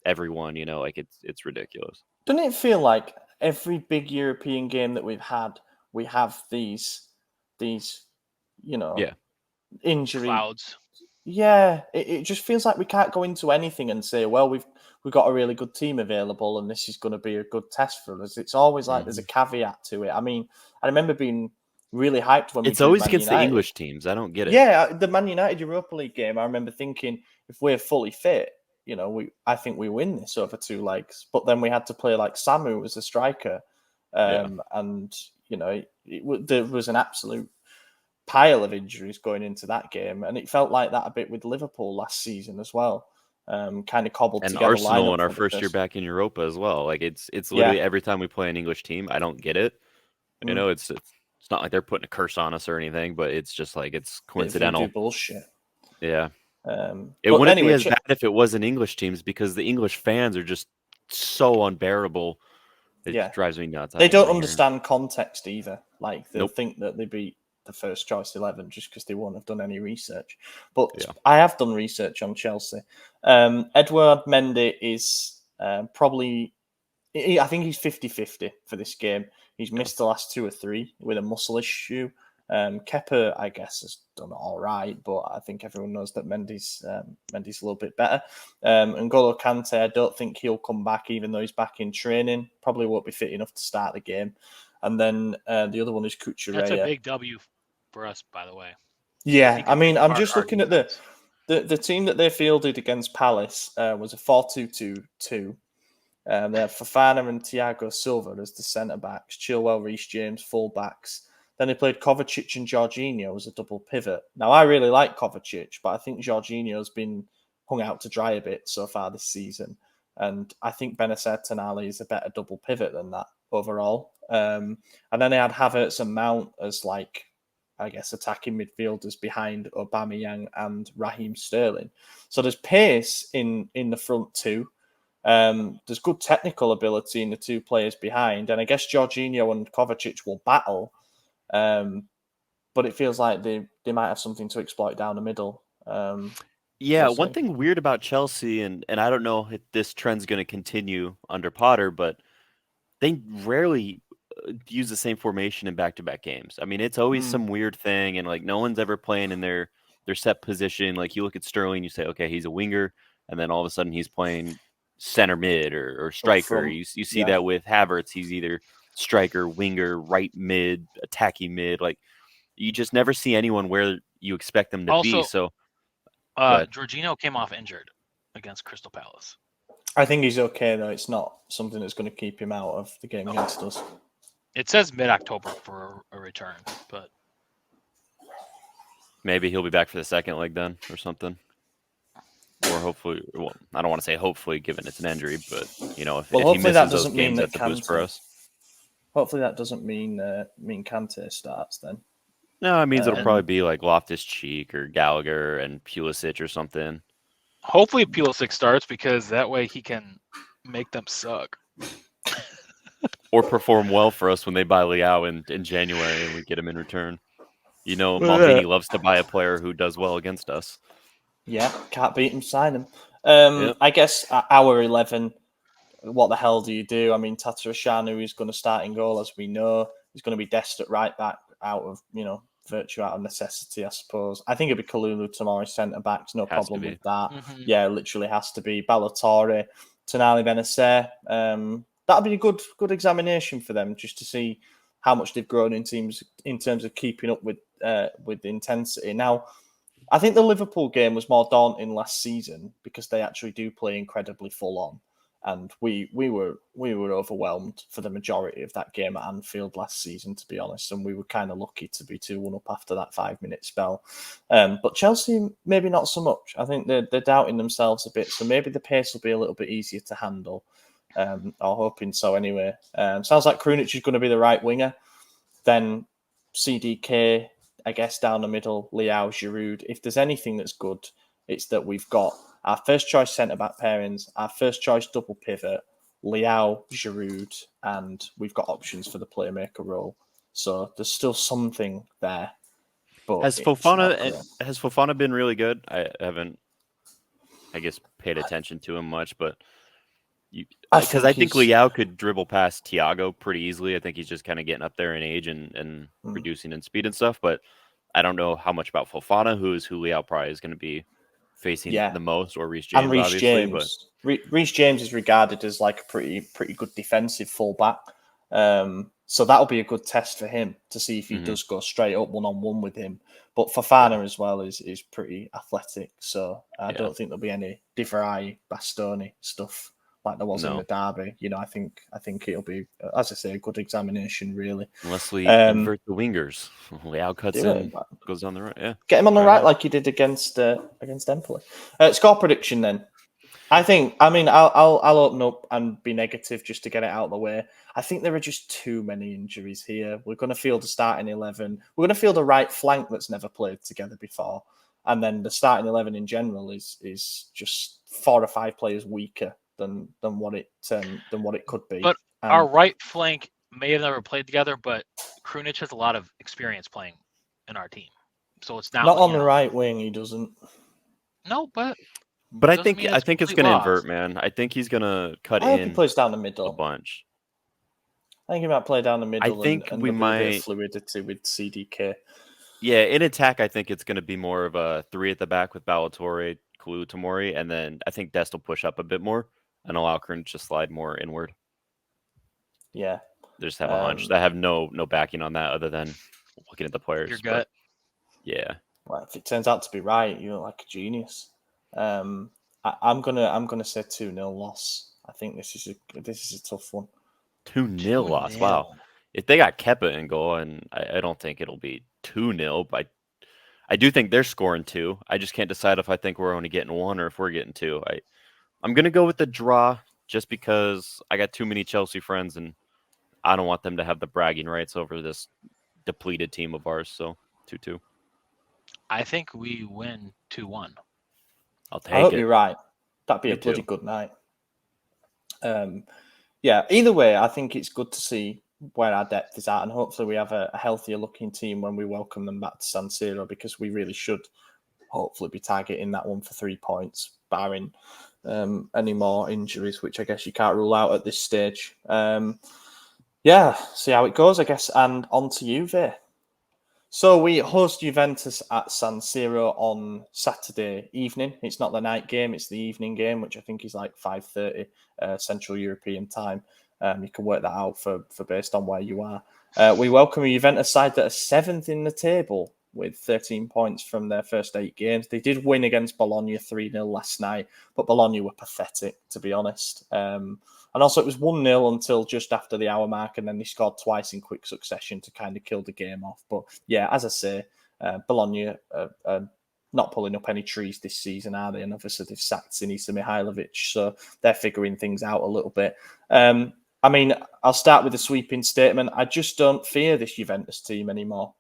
everyone. It's ridiculous. Doesn't it feel like every big European game that we've had, we have these injury clouds? Yeah, it just feels like we can't go into anything and say, well, we've got a really good team available and this is going to be a good test for us. It's always like there's a caveat to it. I mean, I remember being really hyped when it's always against the English teams. I don't get it. Yeah, the Man United Europa League game, I remember thinking, if we're fully fit, I think we win this over 2 legs. But then we had to play like Samu as a striker. And, there was an absolute pile of injuries going into that game, and it felt like that a bit with Liverpool last season as well. Kind of cobbled and together. Arsenal in our first year back in Europa as well. Like it's literally every time we play an English team, I don't get it. It's not like they're putting a curse on us or anything, but it's just like it's coincidental bullshit. Yeah. It wouldn't be as bad if it wasn't English teams, because the English fans are just so unbearable. It drives me nuts. They don't understand context either. Like they think that they beat the first choice 11 just because they won't have done any research. But I have done research on Chelsea. Edouard Mendy is probably, I think he's 50-50 for this game. He's missed the last 2 or 3 with a muscle issue. Kepa, I guess, has done all right, but I think everyone knows that Mendy's a little bit better. N'Golo Kante, I don't think he'll come back, even though he's back in training. Probably won't be fit enough to start the game. And then the other one is Kucharaya. That's a big W for us, by the way. Yeah, I mean, I'm just looking at the team that they fielded against Palace was a 4-2-2-2. They have Fofana and Thiago Silva as the centre-backs, Chilwell, Reece-James, full-backs. Then they played Kovacic and Jorginho as a double pivot. Now, I really like Kovacic, but I think Jorginho's been hung out to dry a bit so far this season. And I think Benacer Tonali is a better double pivot than that overall. And then they had Havertz and Mount as attacking midfielders behind Aubameyang and Raheem Sterling. So there's pace in the front two. There's good technical ability in the 2 players behind. And I guess Jorginho and Kovacic will battle. But it feels like they might have something to exploit down the middle. One thing weird about Chelsea, and I don't know if this trend's going to continue under Potter, but they rarely use the same formation in back-to-back games. I mean, it's always some weird thing, and like no one's ever playing in their set position. Like you look at Sterling, you say, okay, he's a winger, and then all of a sudden he's playing center mid or striker. You see that with Havertz, he's either striker, winger, right mid, attacking mid. Like you just never see anyone where you expect them to be. So Jorginho came off injured against Crystal Palace. I think he's okay though. It's not something that's going to keep him out of the game against us. It says mid-October for a return, but maybe he'll be back for the second leg then, or something. Or hopefully, well, I don't want to say hopefully, given it's an injury, but you know, if he misses those games, that's a boost for us. Hopefully, that doesn't mean Kante starts then. No, it means it'll probably be like Loftus-Cheek or Gallagher and Pulisic or something. Hopefully, Pulisic starts because that way he can make them suck. Or perform well for us when they buy Leao in January and we get him in return. You know, Maldini loves to buy a player who does well against us. Yeah, can't beat him, sign him. I guess our 11, what the hell do you do? I mean, Tatarusanu is going to start in goal, as we know. He's going to be Dest at right back out of, virtue out of necessity, I suppose. I think it'll be Kalulu tomorrow, centre-backs, no problem with that. Mm-hmm. Yeah, literally has to be. Ballatore, Tonali Benacer. That'll be a good examination for them, just to see how much they've grown in terms of keeping up with the intensity. Now, I think the Liverpool game was more daunting last season because they actually do play incredibly full on, and we were overwhelmed for the majority of that game at Anfield last season, to be honest, and we were kind of lucky to be 2-1 up after that 5-minute spell. But Chelsea, maybe not so much. I think they're doubting themselves a bit, so maybe the pace will be a little bit easier to handle. Or hoping so anyway. Sounds like Krunic is going to be the right winger. Then CDK, I guess, down the middle, Leao, Giroud. If there's anything that's good, it's that we've got our first choice centre-back pairings, our first choice double pivot, Leao, Giroud, and we've got options for the playmaker role. So there's still something there. But has Fofana been really good? I haven't, I guess, paid attention to him much, but because I think Leao could dribble past Thiago pretty easily. I think he's just kind of getting up there in age and reducing in speed and stuff. But I don't know how much about Fofana, who Leao probably is going to be facing the most, or Reece James, obviously. James. But Reece James is regarded as like a pretty good defensive fullback. So that'll be a good test for him to see if he does go straight up 1-on-1 with him. But Fofana as well is pretty athletic. So I don't think there'll be any Di Vrij, Bastoni stuff like there was in the derby. I think it'll be, as I say, a good examination, really. Unless we invert the wingers. Leao cuts in, goes down the right. Yeah, get him on the right like he did against Empoli. Score prediction then. I'll open up and be negative just to get it out of the way. I think there are just too many injuries here. We're going to field the starting 11. We're going to field a right flank that's never played together before. And then the starting 11 in general is just 4 or 5 players weaker than what it could be. But our right flank may have never played together, but Krunic has a lot of experience playing in our team, so it's not on the right wing. He doesn't. No, but I think it's going to invert, man. I think he's going to cut in. He plays down the middle a bunch. I think he might play down the middle. I think and we might a bit of fluidity with CDK. Yeah, in attack, I think it's going to be more of a 3 at the back with Ballatore, Kalulu, Tomori, and then I think Dest will push up a bit more and allow Krunic to slide more inward. Yeah. They just have a hunch. I have no backing on that other than looking at the players. Your gut. Yeah. Well, if it turns out to be right, you look like a genius. I'm gonna say 2-0 loss. I think this is a tough one. 2-0 loss. Wow. If they got Kepa in goal, and I don't think it'll be 2-0, but I do think they're scoring 2. I just can't decide if I think we're only getting 1 or if we're getting 2. I'm going to go with the draw just because I got too many Chelsea friends and I don't want them to have the bragging rights over this depleted team of ours. So 2-2. I think we win 2-1. I'll take I hope it. you're right. That'd be a bloody good night. Either way, I think it's good to see where our depth is at, and hopefully we have a healthier looking team when we welcome them back to San Siro, because we really should hopefully be targeting that one for 3 points, barring any more injuries, which I guess you can't rule out at this stage. Yeah, see how it goes, I guess. And on to Juve. So we host Juventus at San Siro on Saturday evening. It's not the night game; it's the evening game, which I think is like 5:30 Central European time. You can work that out for based on where you are. We welcome a Juventus side that are 7th in the table with 13 points from their first 8 games. They did win against Bologna 3-0 last night, but Bologna were pathetic, to be honest. And also, it was 1-0 until just after the hour mark, and then they scored twice in quick succession to kind of kill the game off. But yeah, as I say, Bologna are not pulling up any trees this season, are they? And obviously, they've sacked Sinisa Mihailovic, so they're figuring things out a little bit. I mean, I'll start with a sweeping statement. I just don't fear this Juventus team anymore.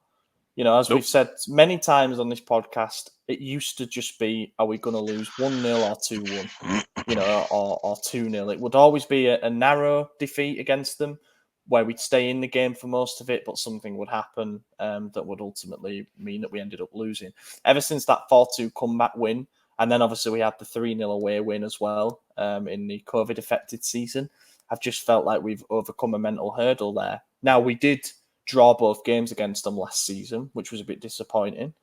You know, as we've said many times on this podcast, it used to just be, are we going to lose 1-0 or 2-1, you know, or 2-0? It would always be a narrow defeat against them where we'd stay in the game for most of it, but something would happen that would ultimately mean that we ended up losing. Ever since that 4-2 comeback win, and then obviously we had the 3-0 away win as well in the COVID-affected season, I've just felt like we've overcome a mental hurdle there. Now, we did draw both games against them last season, which was a bit disappointing.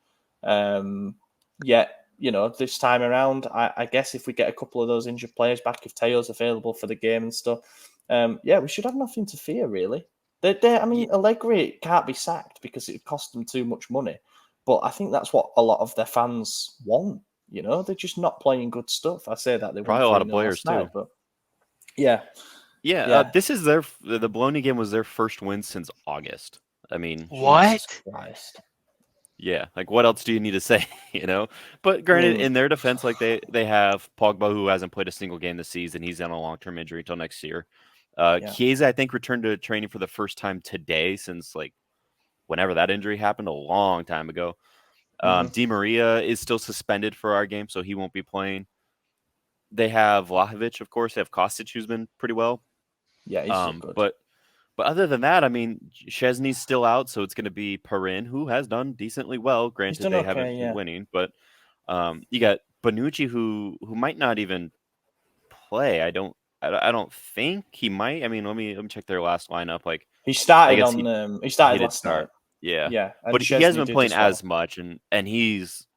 Yet, you know, this time around, I guess if we get a couple of those injured players back, if Teo's available for the game and stuff, yeah, we should have nothing to fear, really. I mean, Allegri can't be sacked because it cost them too much money. But I think that's what a lot of their fans want. You know, they're just not playing good stuff. I say that they probably a lot of players too. But yeah. This is the Bologna game was their first win since August. I mean, what? Yeah, like what else do you need to say, you know? But granted, in their defense, like they have Pogba, who hasn't played a single game this season. He's on a long-term injury until next year. Chiesa, I think, returned to training for the first time today since like whenever that injury happened a long time ago. Di Maria is still suspended for our game, so he won't be playing. They have Vlahovic, of course. They have Kostic, who's been pretty well. Yeah, he's good. But other than that, I mean, Szczesny's still out, so it's going to be Perin, who has done decently well. Granted, they haven't been winning, but you got Bonucci, who might not even play. I don't think he might. I mean, let me check their last lineup. Like he started on he started last night. Yeah, but he hasn't been playing as much, and he's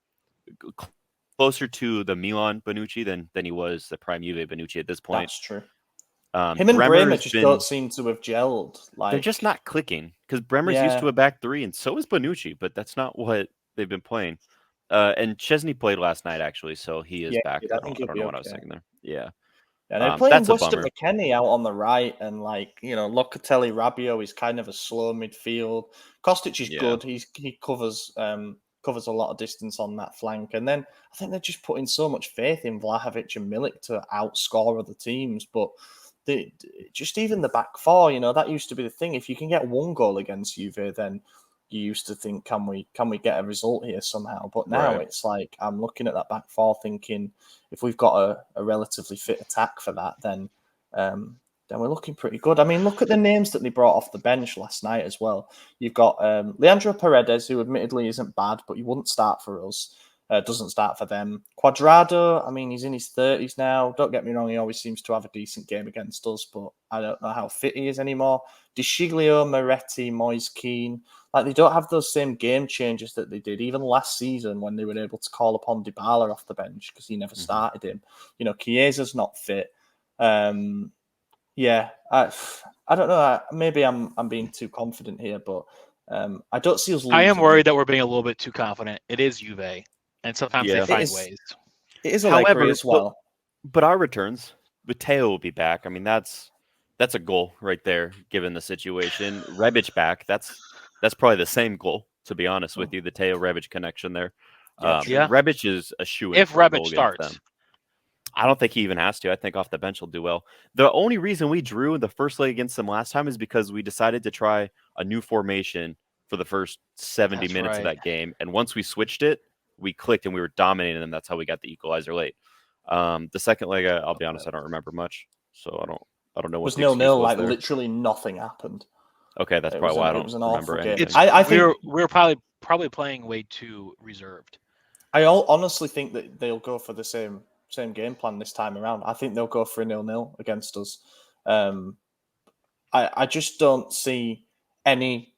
closer to the Milan Bonucci than he was the prime Juve Bonucci at this point. That's true. Him and Bremer just don't seem to have gelled. Like they're just not clicking because Bremer's used to a back three, and so is Bonucci, but that's not what they've been playing. And Szczesny played last night actually, so he is back. I don't know what I was thinking there. Yeah. Yeah, they're playing Weston McKennie out on the right, and like you know, Locatelli, Rabiot is kind of a slow midfield. Kostic is good. He covers a lot of distance on that flank, and then I think they're just putting so much faith in Vlahovic and Milik to outscore other teams. But just even the back four, you know, that used to be the thing. If you can get one goal against Juve, then you used to think, can we get a result here somehow? But now it's like I'm looking at that back four thinking, if we've got a relatively fit attack for that, then we're looking pretty good. I mean, look at the names that they brought off the bench last night as well. You've got Leandro Paredes, who admittedly isn't bad, but he wouldn't start for us. Doesn't start for them. Quadrado, I mean, he's in his 30s now. Don't get me wrong, he always seems to have a decent game against us, but I don't know how fit he is anymore. Di Sciglio, Moretti, Moise Keane, like they don't have those same game changes that they did even last season when they were able to call upon Dybala off the bench because he never started him. You know, Chiesa's not fit. I don't know. Maybe I'm being too confident here, but I don't see us losing. I am worried that we're being a little bit too confident. It is Juve, and sometimes they find ways. It is Allegri as well. But our returns, Teo will be back. I mean, that's a goal right there, given the situation. Rebic back, that's probably the same goal, to be honest with you, the Teo Rebic connection there. Rebic is a shoo-in if Rebic starts. Them. I don't think he even has to. I think off the bench he'll do well. The only reason we drew in the first leg against them last time is because we decided to try a new formation for the first 70 minutes of that game. And once we switched it, we clicked and we were dominating them. That's how we got the equalizer late. The second leg, I'll be honest, I don't remember much. So I don't know what it was 0-0, like there. Literally nothing happened. Okay, that's probably why I don't remember anything. I think we're probably playing way too reserved. I honestly think that they'll go for the same game plan this time around. I think they'll go for a 0-0 against us. I just don't see any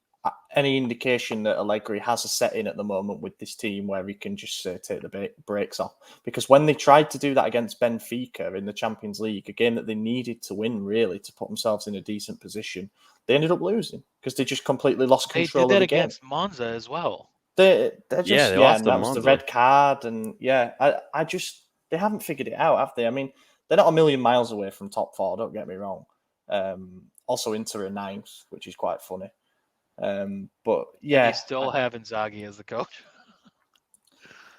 indication that Allegri has a set in at the moment with this team where he can just take the brakes off. Because when they tried to do that against Benfica in the Champions League, a game that they needed to win really to put themselves in a decent position, they ended up losing because they just completely lost control of the game. They did that against Monza as well. They're just they lost and that was Monza. the red card, and I just they haven't figured it out, have they? I mean, they're not a million miles away from top four. Don't get me wrong. Also, Inter are ninth, which is quite funny. But yeah, and they still have Inzaghi as the coach.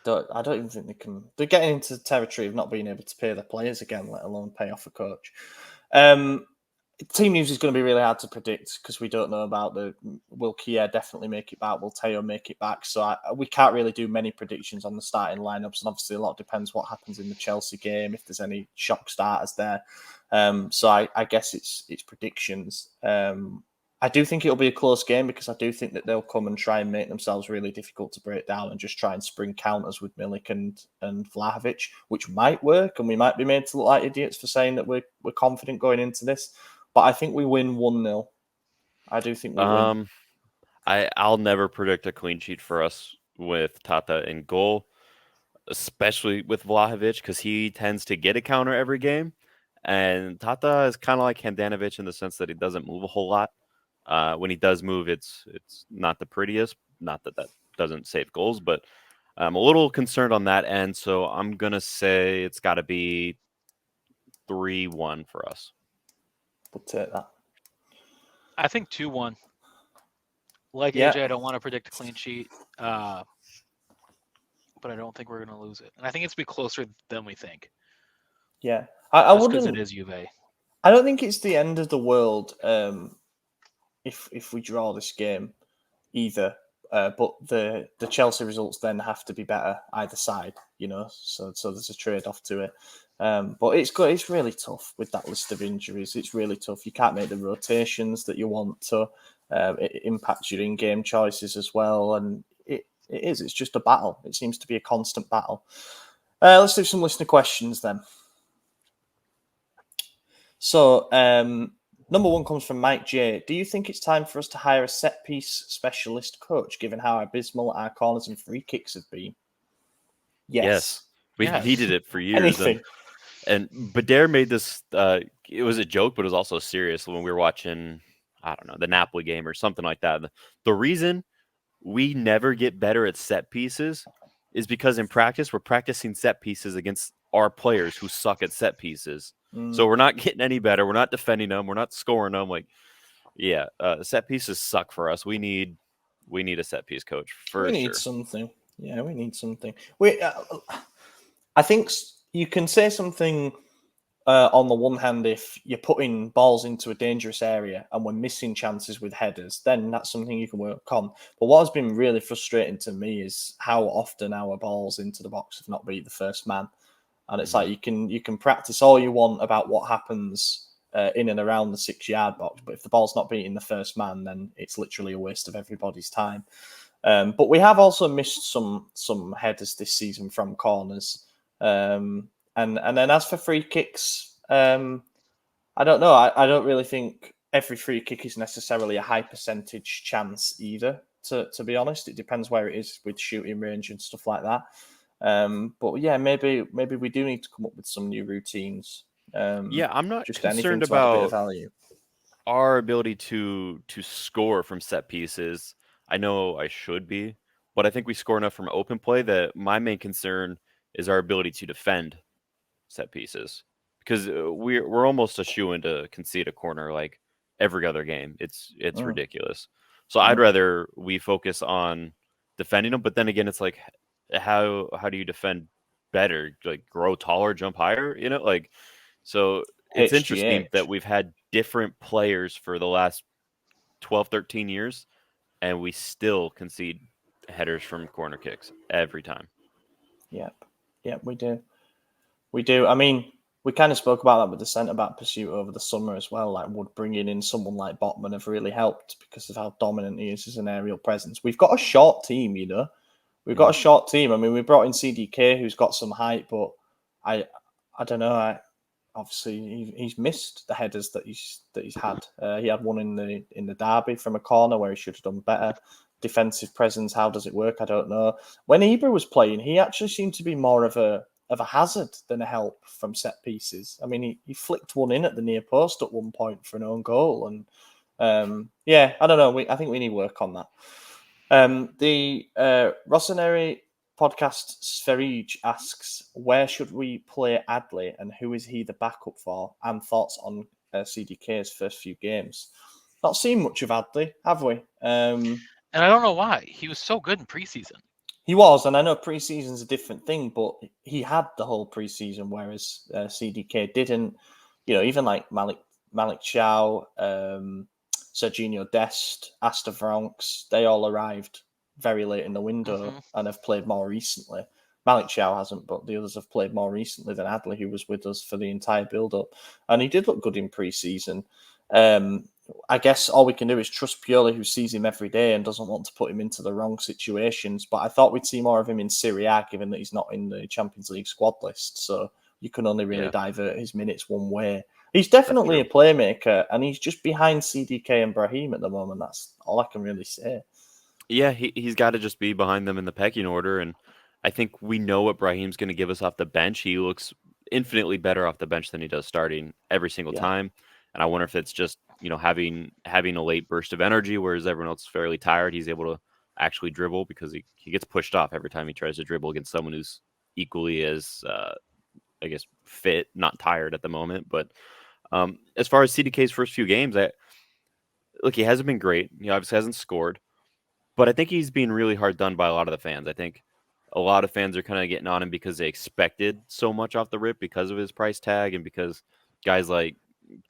I don't even think they can. They're getting into the territory of not being able to pay their players again, let alone pay off a coach. Team news is going to be really hard to predict because we don't know about will Kier definitely make it back? Will Teo make it back? So we can't really do many predictions on the starting lineups, and obviously a lot depends what happens in the Chelsea game, if there's any shock starters there. So I guess it's predictions. I do think it'll be a close game because I do think that they'll come and try and make themselves really difficult to break down and just try and spring counters with Milik and Vlahovic, which might work, and we might be made to look like idiots for saying that we're confident going into this. But I think we win 1-0. I do think we win. I'll never predict a clean sheet for us with Tata in goal, especially with Vlahovic, because he tends to get a counter every game. And Tata is kind of like Handanovic in the sense that he doesn't move a whole lot. When he does move, it's not the prettiest. Not that doesn't save goals, but I'm a little concerned on that end. So I'm going to say it's got to be 3-1 for us. We'll take that. I think 2-1. Like AJ, I don't want to predict a clean sheet, but I don't think we're going to lose it. And I think it's be closer than we think. Yeah, I wouldn't. Because it is Juve. I don't think it's the end of the world if we draw this game either. But the Chelsea results then have to be better either side, So there's a trade off to it. But it's really tough with that list of injuries. It's really tough. You can't make the rotations that you want to. It impacts your in-game choices as well, and it is. It's just a battle. It seems to be a constant battle. Let's do some listener questions then. So, number one comes from Mike J. Do you think it's time for us to hire a set-piece specialist coach, given how abysmal our corners and free kicks have been? Yes. We've needed it for years. Anything. And Bader made this, it was a joke, but it was also serious when we were watching, I don't know, the Napoli game or something like that. The reason we never get better at set pieces is because in practice, we're practicing set pieces against our players who suck at set pieces. So we're not getting any better. We're not defending them. We're not scoring them. Set pieces suck for us. We need a set piece coach for sure. We need something. Yeah, we need something. I think you can say something on the one hand if you're putting balls into a dangerous area and we're missing chances with headers, then that's something you can work on. But what has been really frustrating to me is how often our balls into the box have not beat the first man. And it's like you can practice all you want about what happens in and around the 6-yard box, but if the ball's not beating the first man, then it's literally a waste of everybody's time. But we have also missed some headers this season from corners. And then as for free kicks, I don't know. I don't really think every free kick is necessarily a high percentage chance either. To be honest, it depends where it is with shooting range and stuff like that. But yeah, maybe we do need to come up with some new routines. I'm not just concerned about our ability to score from set pieces. I know I should be, but I think we score enough from open play that my main concern is our ability to defend set pieces, because we're almost a shoo-in to concede a corner like every other game. It's ridiculous. So I'd rather we focus on defending them, but then again, it's like, how do you defend better? Like grow taller, jump higher, so it's interesting that we've had different players for the last 12, 13 years, and we still concede headers from corner kicks every time. Yep, we do. I mean, we kind of spoke about that with the centre-back pursuit over the summer as well. Like, would bringing in someone like Botman have really helped because of how dominant he is as an aerial presence. We've got a short team, We've got a short team. I mean, we brought in CDK, who's got some height, but I don't know. obviously he's missed the headers that he's had. He had one in the derby from a corner where he should have done better. Defensive presence, how does it work? I don't know. When Ibra was playing, he actually seemed to be more of a hazard than a help from set pieces. I mean, he flicked one in at the near post at one point for an own goal, and I don't know. I think we need work on that. The Rossoneri podcast Sverige asks, where should we play Adley and who is he the backup for? And thoughts on CDK's first few games. Not seen much of Adley, have we? And I don't know why. He was so good in preseason. He was, and I know preseason's a different thing, but he had the whole preseason, whereas CDK didn't. Even like Malik Chow, Serginho Dest, Astor Vronks, they all arrived very late in the window and have played more recently. Malik Chow hasn't, but the others have played more recently than Adley, who was with us for the entire build-up. And he did look good in pre-season. I guess all we can do is trust Pioli, who sees him every day and doesn't want to put him into the wrong situations. But I thought we'd see more of him in Serie A, given that he's not in the Champions League squad list. So you can only really divert his minutes one way. He's definitely a playmaker, and he's just behind CDK and Brahim at the moment. That's all I can really say. Yeah, he's got to just be behind them in the pecking order. And I think we know what Brahim's going to give us off the bench. He looks infinitely better off the bench than he does starting every single time. And I wonder if it's just, having a late burst of energy, whereas everyone else is fairly tired. He's able to actually dribble because he gets pushed off every time he tries to dribble against someone who's equally as, fit, not tired at the moment. But as far as CDK's first few games, he hasn't been great. He obviously hasn't scored, but I think he's being really hard done by a lot of the fans. I think a lot of fans are kind of getting on him because they expected so much off the rip because of his price tag and because guys like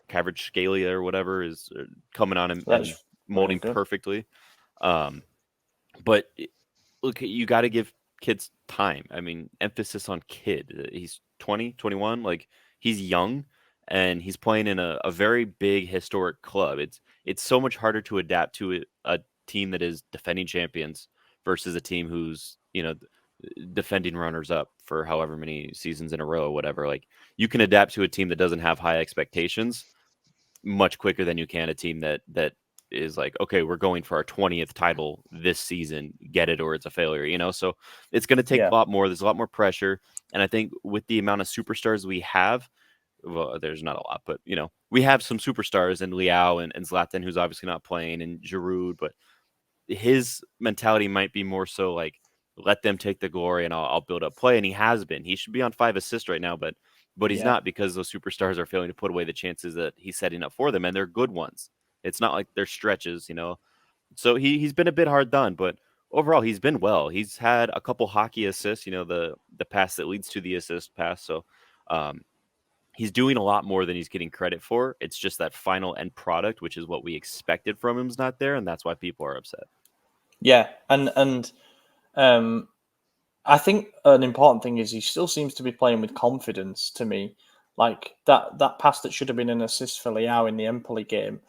Kvaratskhelia or whatever is coming on him and molding perfectly. But look, you got to give kids time. I mean, emphasis on kid. He's 20, 21. Like, he's young and he's playing in a very big historic club. It's so much harder to adapt to a team that is defending champions versus a team who's, defending runners up for however many seasons in a row or whatever. Like, you can adapt to a team that doesn't have high expectations much quicker than you can a team that is like, okay, we're going for our 20th title this season, get it or it's a failure, so it's going to take a lot more. There's a lot more pressure. And I think with the amount of superstars we have, well, there's not a lot, but we have some superstars in Leao and Zlatan, who's obviously not playing, and Giroud, but his mentality might be more so like, let them take the glory and I'll build up play. And he has been. He should be on 5 assists right now, but he's not, because those superstars are failing to put away the chances that he's setting up for them, and they're good ones. It's not like they're stretches, So he's been a bit hard done, but overall he's been well. He's had a couple hockey assists, the pass that leads to the assist pass. So he's doing a lot more than he's getting credit for. It's just that final end product, which is what we expected from him, is not there, and that's why people are upset. Yeah, and I think an important thing is he still seems to be playing with confidence to me. Like that pass that should have been an assist for Leao in the Empoli game,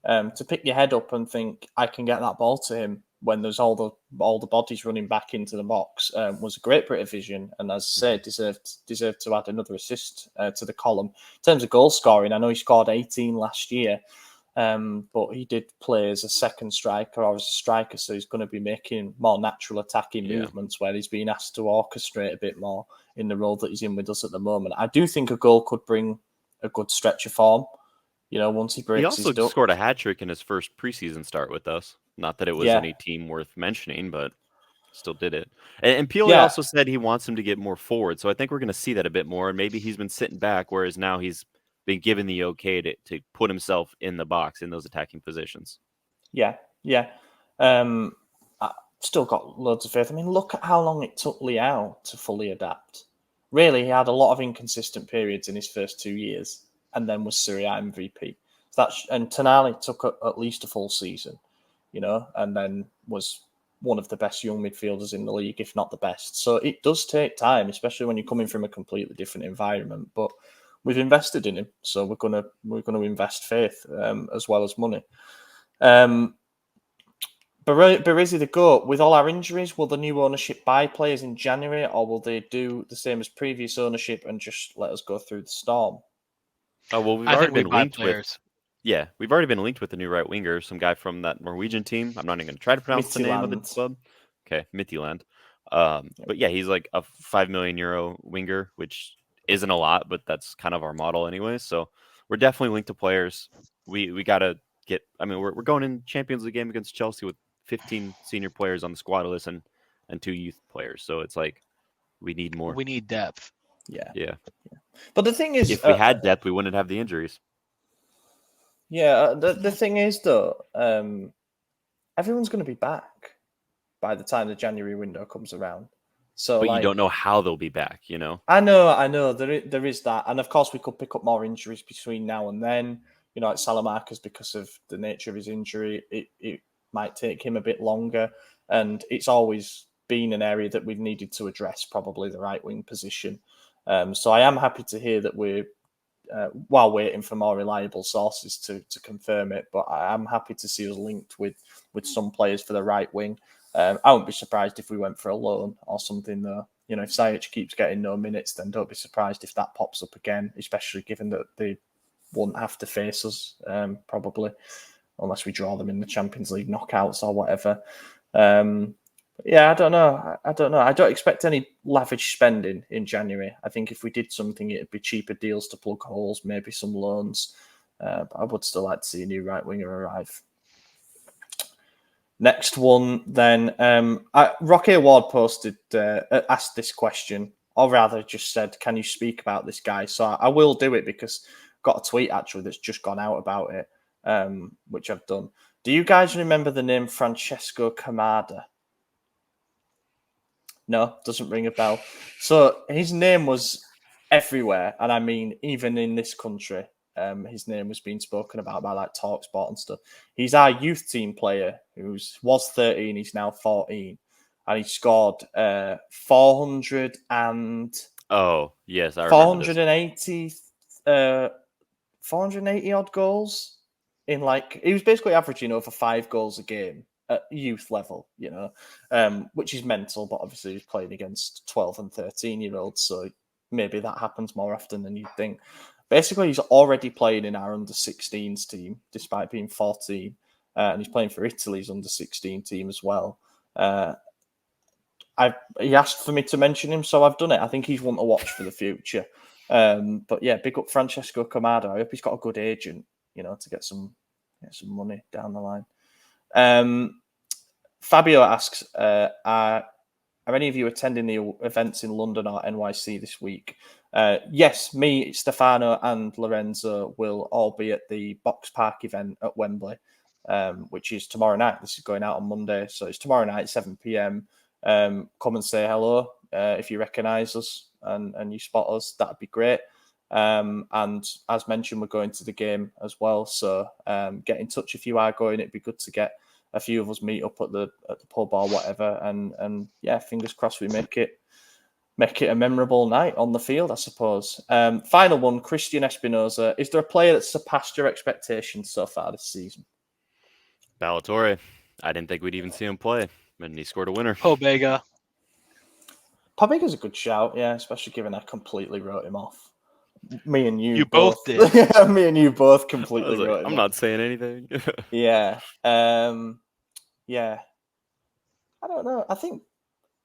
to pick your head up and think, I can get that ball to him when there's all the bodies running back into the box, was a great bit of vision. And as I say, deserved to add another assist to the column. In terms of goal scoring, I know he scored 18 last year. But he did play as a second striker or as a striker, so he's going to be making more natural attacking movements where he's being asked to orchestrate a bit more in the role that he's in with us at the moment. I do think a goal could bring a good stretch of form, once he breaks his duck. He also scored a hat-trick in his first preseason start with us. Not that it was any team worth mentioning, but still did it. And Pioli also said he wants him to get more forward, so I think we're going to see that a bit more, and maybe he's been sitting back, whereas now he's been given the okay to put himself in the box in those attacking positions. Yeah. I still got loads of faith. I mean, look at how long it took Leao to fully adapt. Really, he had a lot of inconsistent periods in his first 2 years, and then was Serie A MVP. And Tonali took at least a full season, and then was one of the best young midfielders in the league, if not the best. So it does take time, especially when you're coming from a completely different environment. But we've invested in him, so we're gonna invest faith as well as money. Berizzi the GOAT, with all our injuries, will the new ownership buy players in January, or will they do the same as previous ownership and just let us go through the storm? Oh well, we've already been linked with. Yeah, we've already been linked with the new right winger, some guy from that Norwegian team. I'm not even going to try to pronounce the name of the club. Okay, Midtjylland. But yeah, he's like a 5 million euro winger, which isn't a lot, but that's kind of our model anyway. So we're definitely linked to players. We got to get. I mean, we're going in Champions League game against Chelsea with 15 senior players on the squad list and 2 youth players. So it's like we need more. We need depth. Yeah. But the thing is, if we had depth, we wouldn't have the injuries. Yeah, the thing is though, everyone's going to be back by the time the January window comes around. So, but you don't know how they'll be back, you know. I know. There is that, and of course we could pick up more injuries between now and then. You know, like Salamanca's, because of the nature of his injury, it might take him a bit longer, and it's always been an area that we've needed to address, probably the right wing position. So I am happy to hear that we're while waiting for more reliable sources to confirm it. But I am happy to see us linked with some players for the right wing. I wouldn't be surprised if we went for a loan or something, though. You know, if Sajic keeps getting no minutes, then don't be surprised if that pops up again, especially given that they won't have to face us, probably, unless we draw them in the Champions League knockouts or whatever. Yeah, I don't know. I don't expect any lavish spending in January. I think if we did something, it'd be cheaper deals to plug holes, maybe some loans. But I would still like to see a new right winger arrive. Next one, then. Rocky Award posted, asked this question, or rather just said, can you speak about this guy? So I will do it because I've got a tweet actually that's just gone out about it, which I've done. Do you guys remember the name Francesco Camada? No, doesn't ring a bell. So his name was everywhere, and I mean, even in this country, his name was being spoken about by like TalkSport and stuff. He's our youth team player who was 13, he's now 14, and he scored 400 and oh yes, I remember 480 480 odd goals in like he was basically averaging over 5 goals a game at youth level, you know, which is mental, but obviously he's playing against 12 and 13-year-olds, so maybe that happens more often than you'd think. Basically, he's already playing in our under-16s team, despite being 14, and he's playing for Italy's under-16 team as well. He asked for me to mention him, so I've done it. I think he's one to watch for the future. But yeah, big up Francesco Camada. I hope he's got a good agent, you know, to get some money down the line. Fabio asks, are any of you attending the events in London or NYC this week? Yes, me, Stefano, and Lorenzo will all be at the Box Park event at Wembley, which is tomorrow night. This is going out on Monday, so it's tomorrow night, 7 p.m. Come and say hello if you recognise us and you spot us. That'd be great. And as mentioned, we're going to the game as well. So get in touch if you are going. It'd be good to get a few of us meet up at the pub or whatever. And yeah, fingers crossed we make it a memorable night on the field, I suppose. Final one, Christian Espinoza. Is there a player that's surpassed your expectations so far this season? Ballatore. I didn't think we'd even see him play, and he scored a winner. Pobega. Pobega's a good shout, yeah, especially given I completely wrote him off. Me and you both did. Me and you both completely wrote him I'm off. not saying anything. Yeah. Yeah. I don't know.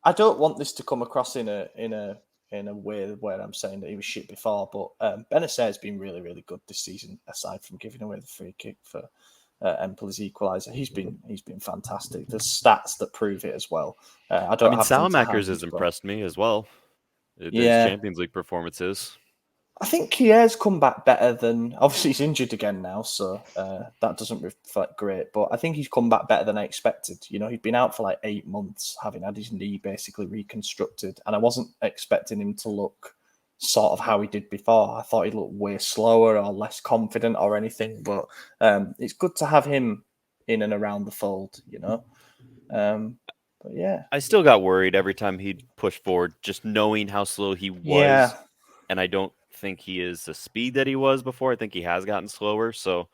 I don't want this to come across in a way where I'm saying that he was shit before, but Benacer has been really, really good this season, aside from giving away the free kick for Empoli's equaliser. He's been fantastic. There's stats that prove it as well. Salamanca's has impressed me as well. His Champions League performances. I think he has come back better than... Obviously, he's injured again now, so that doesn't reflect great. But I think he's come back better than I expected. You know, he'd been out for like 8 months, having had his knee basically reconstructed. And I wasn't expecting him to look sort of how he did before. I thought he'd look way slower or less confident or anything. But it's good to have him in and around the fold, you know. But yeah. I still got worried every time he'd push forward, just knowing how slow he was. Yeah. And I don't think he is the speed that he was before. I think he has gotten slower. So I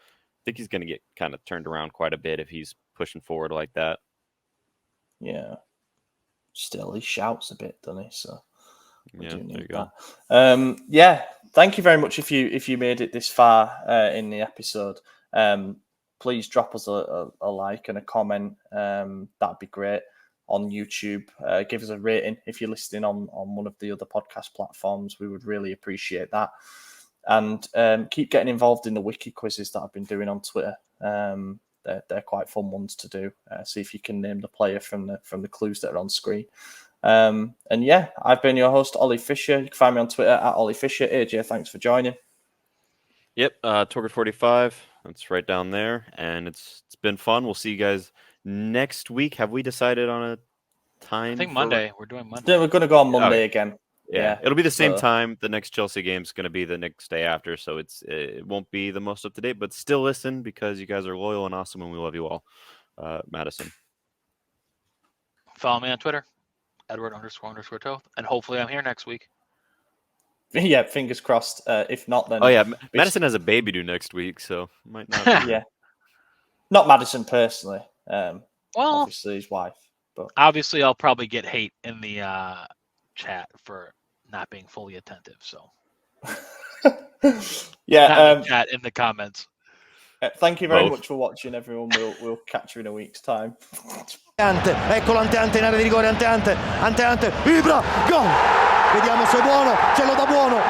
think he's going to get kind of turned around quite a bit if he's pushing forward like that. Yeah. Still, he shouts a bit, doesn't he? So We do need that. Thank you very much if you made it this far in the episode. Please drop us a like and a comment. That'd be great on YouTube. Give us a rating if you're listening on one of the other podcast platforms. We would really appreciate that. And keep getting involved in the wiki quizzes that I've been doing on Twitter. They're quite fun ones to do. See if you can name the player from the clues that are on screen. I've been your host, Ollie Fisher. You can find me on Twitter at Ollie Fisher. AJ, thanks for joining. Yep, Torgid45. That's right down there, and it's been fun. We'll see you guys next week. Have we decided on a time? I think Monday. We're doing Monday. Yeah, we're going to go on Monday again. Yeah, it'll be the same time. The next Chelsea game is going to be the next day after, so it won't be the most up to date, but still listen because you guys are loyal and awesome, and we love you all. Madison. Follow me on Twitter, Edward__Toth, and hopefully I'm here next week. Yeah, fingers crossed. If not, then Madison has a baby due next week, so might not. Yeah, not Madison personally. Well, obviously his wife, but obviously I'll probably get hate in the chat for not being fully attentive. So chat in the comments. Thank you very much for watching, everyone. We'll catch you in a week's time. Eccolo Ante in area di rigore, Ante, vibra, gol! Vediamo se è buono, ce lo dà buono,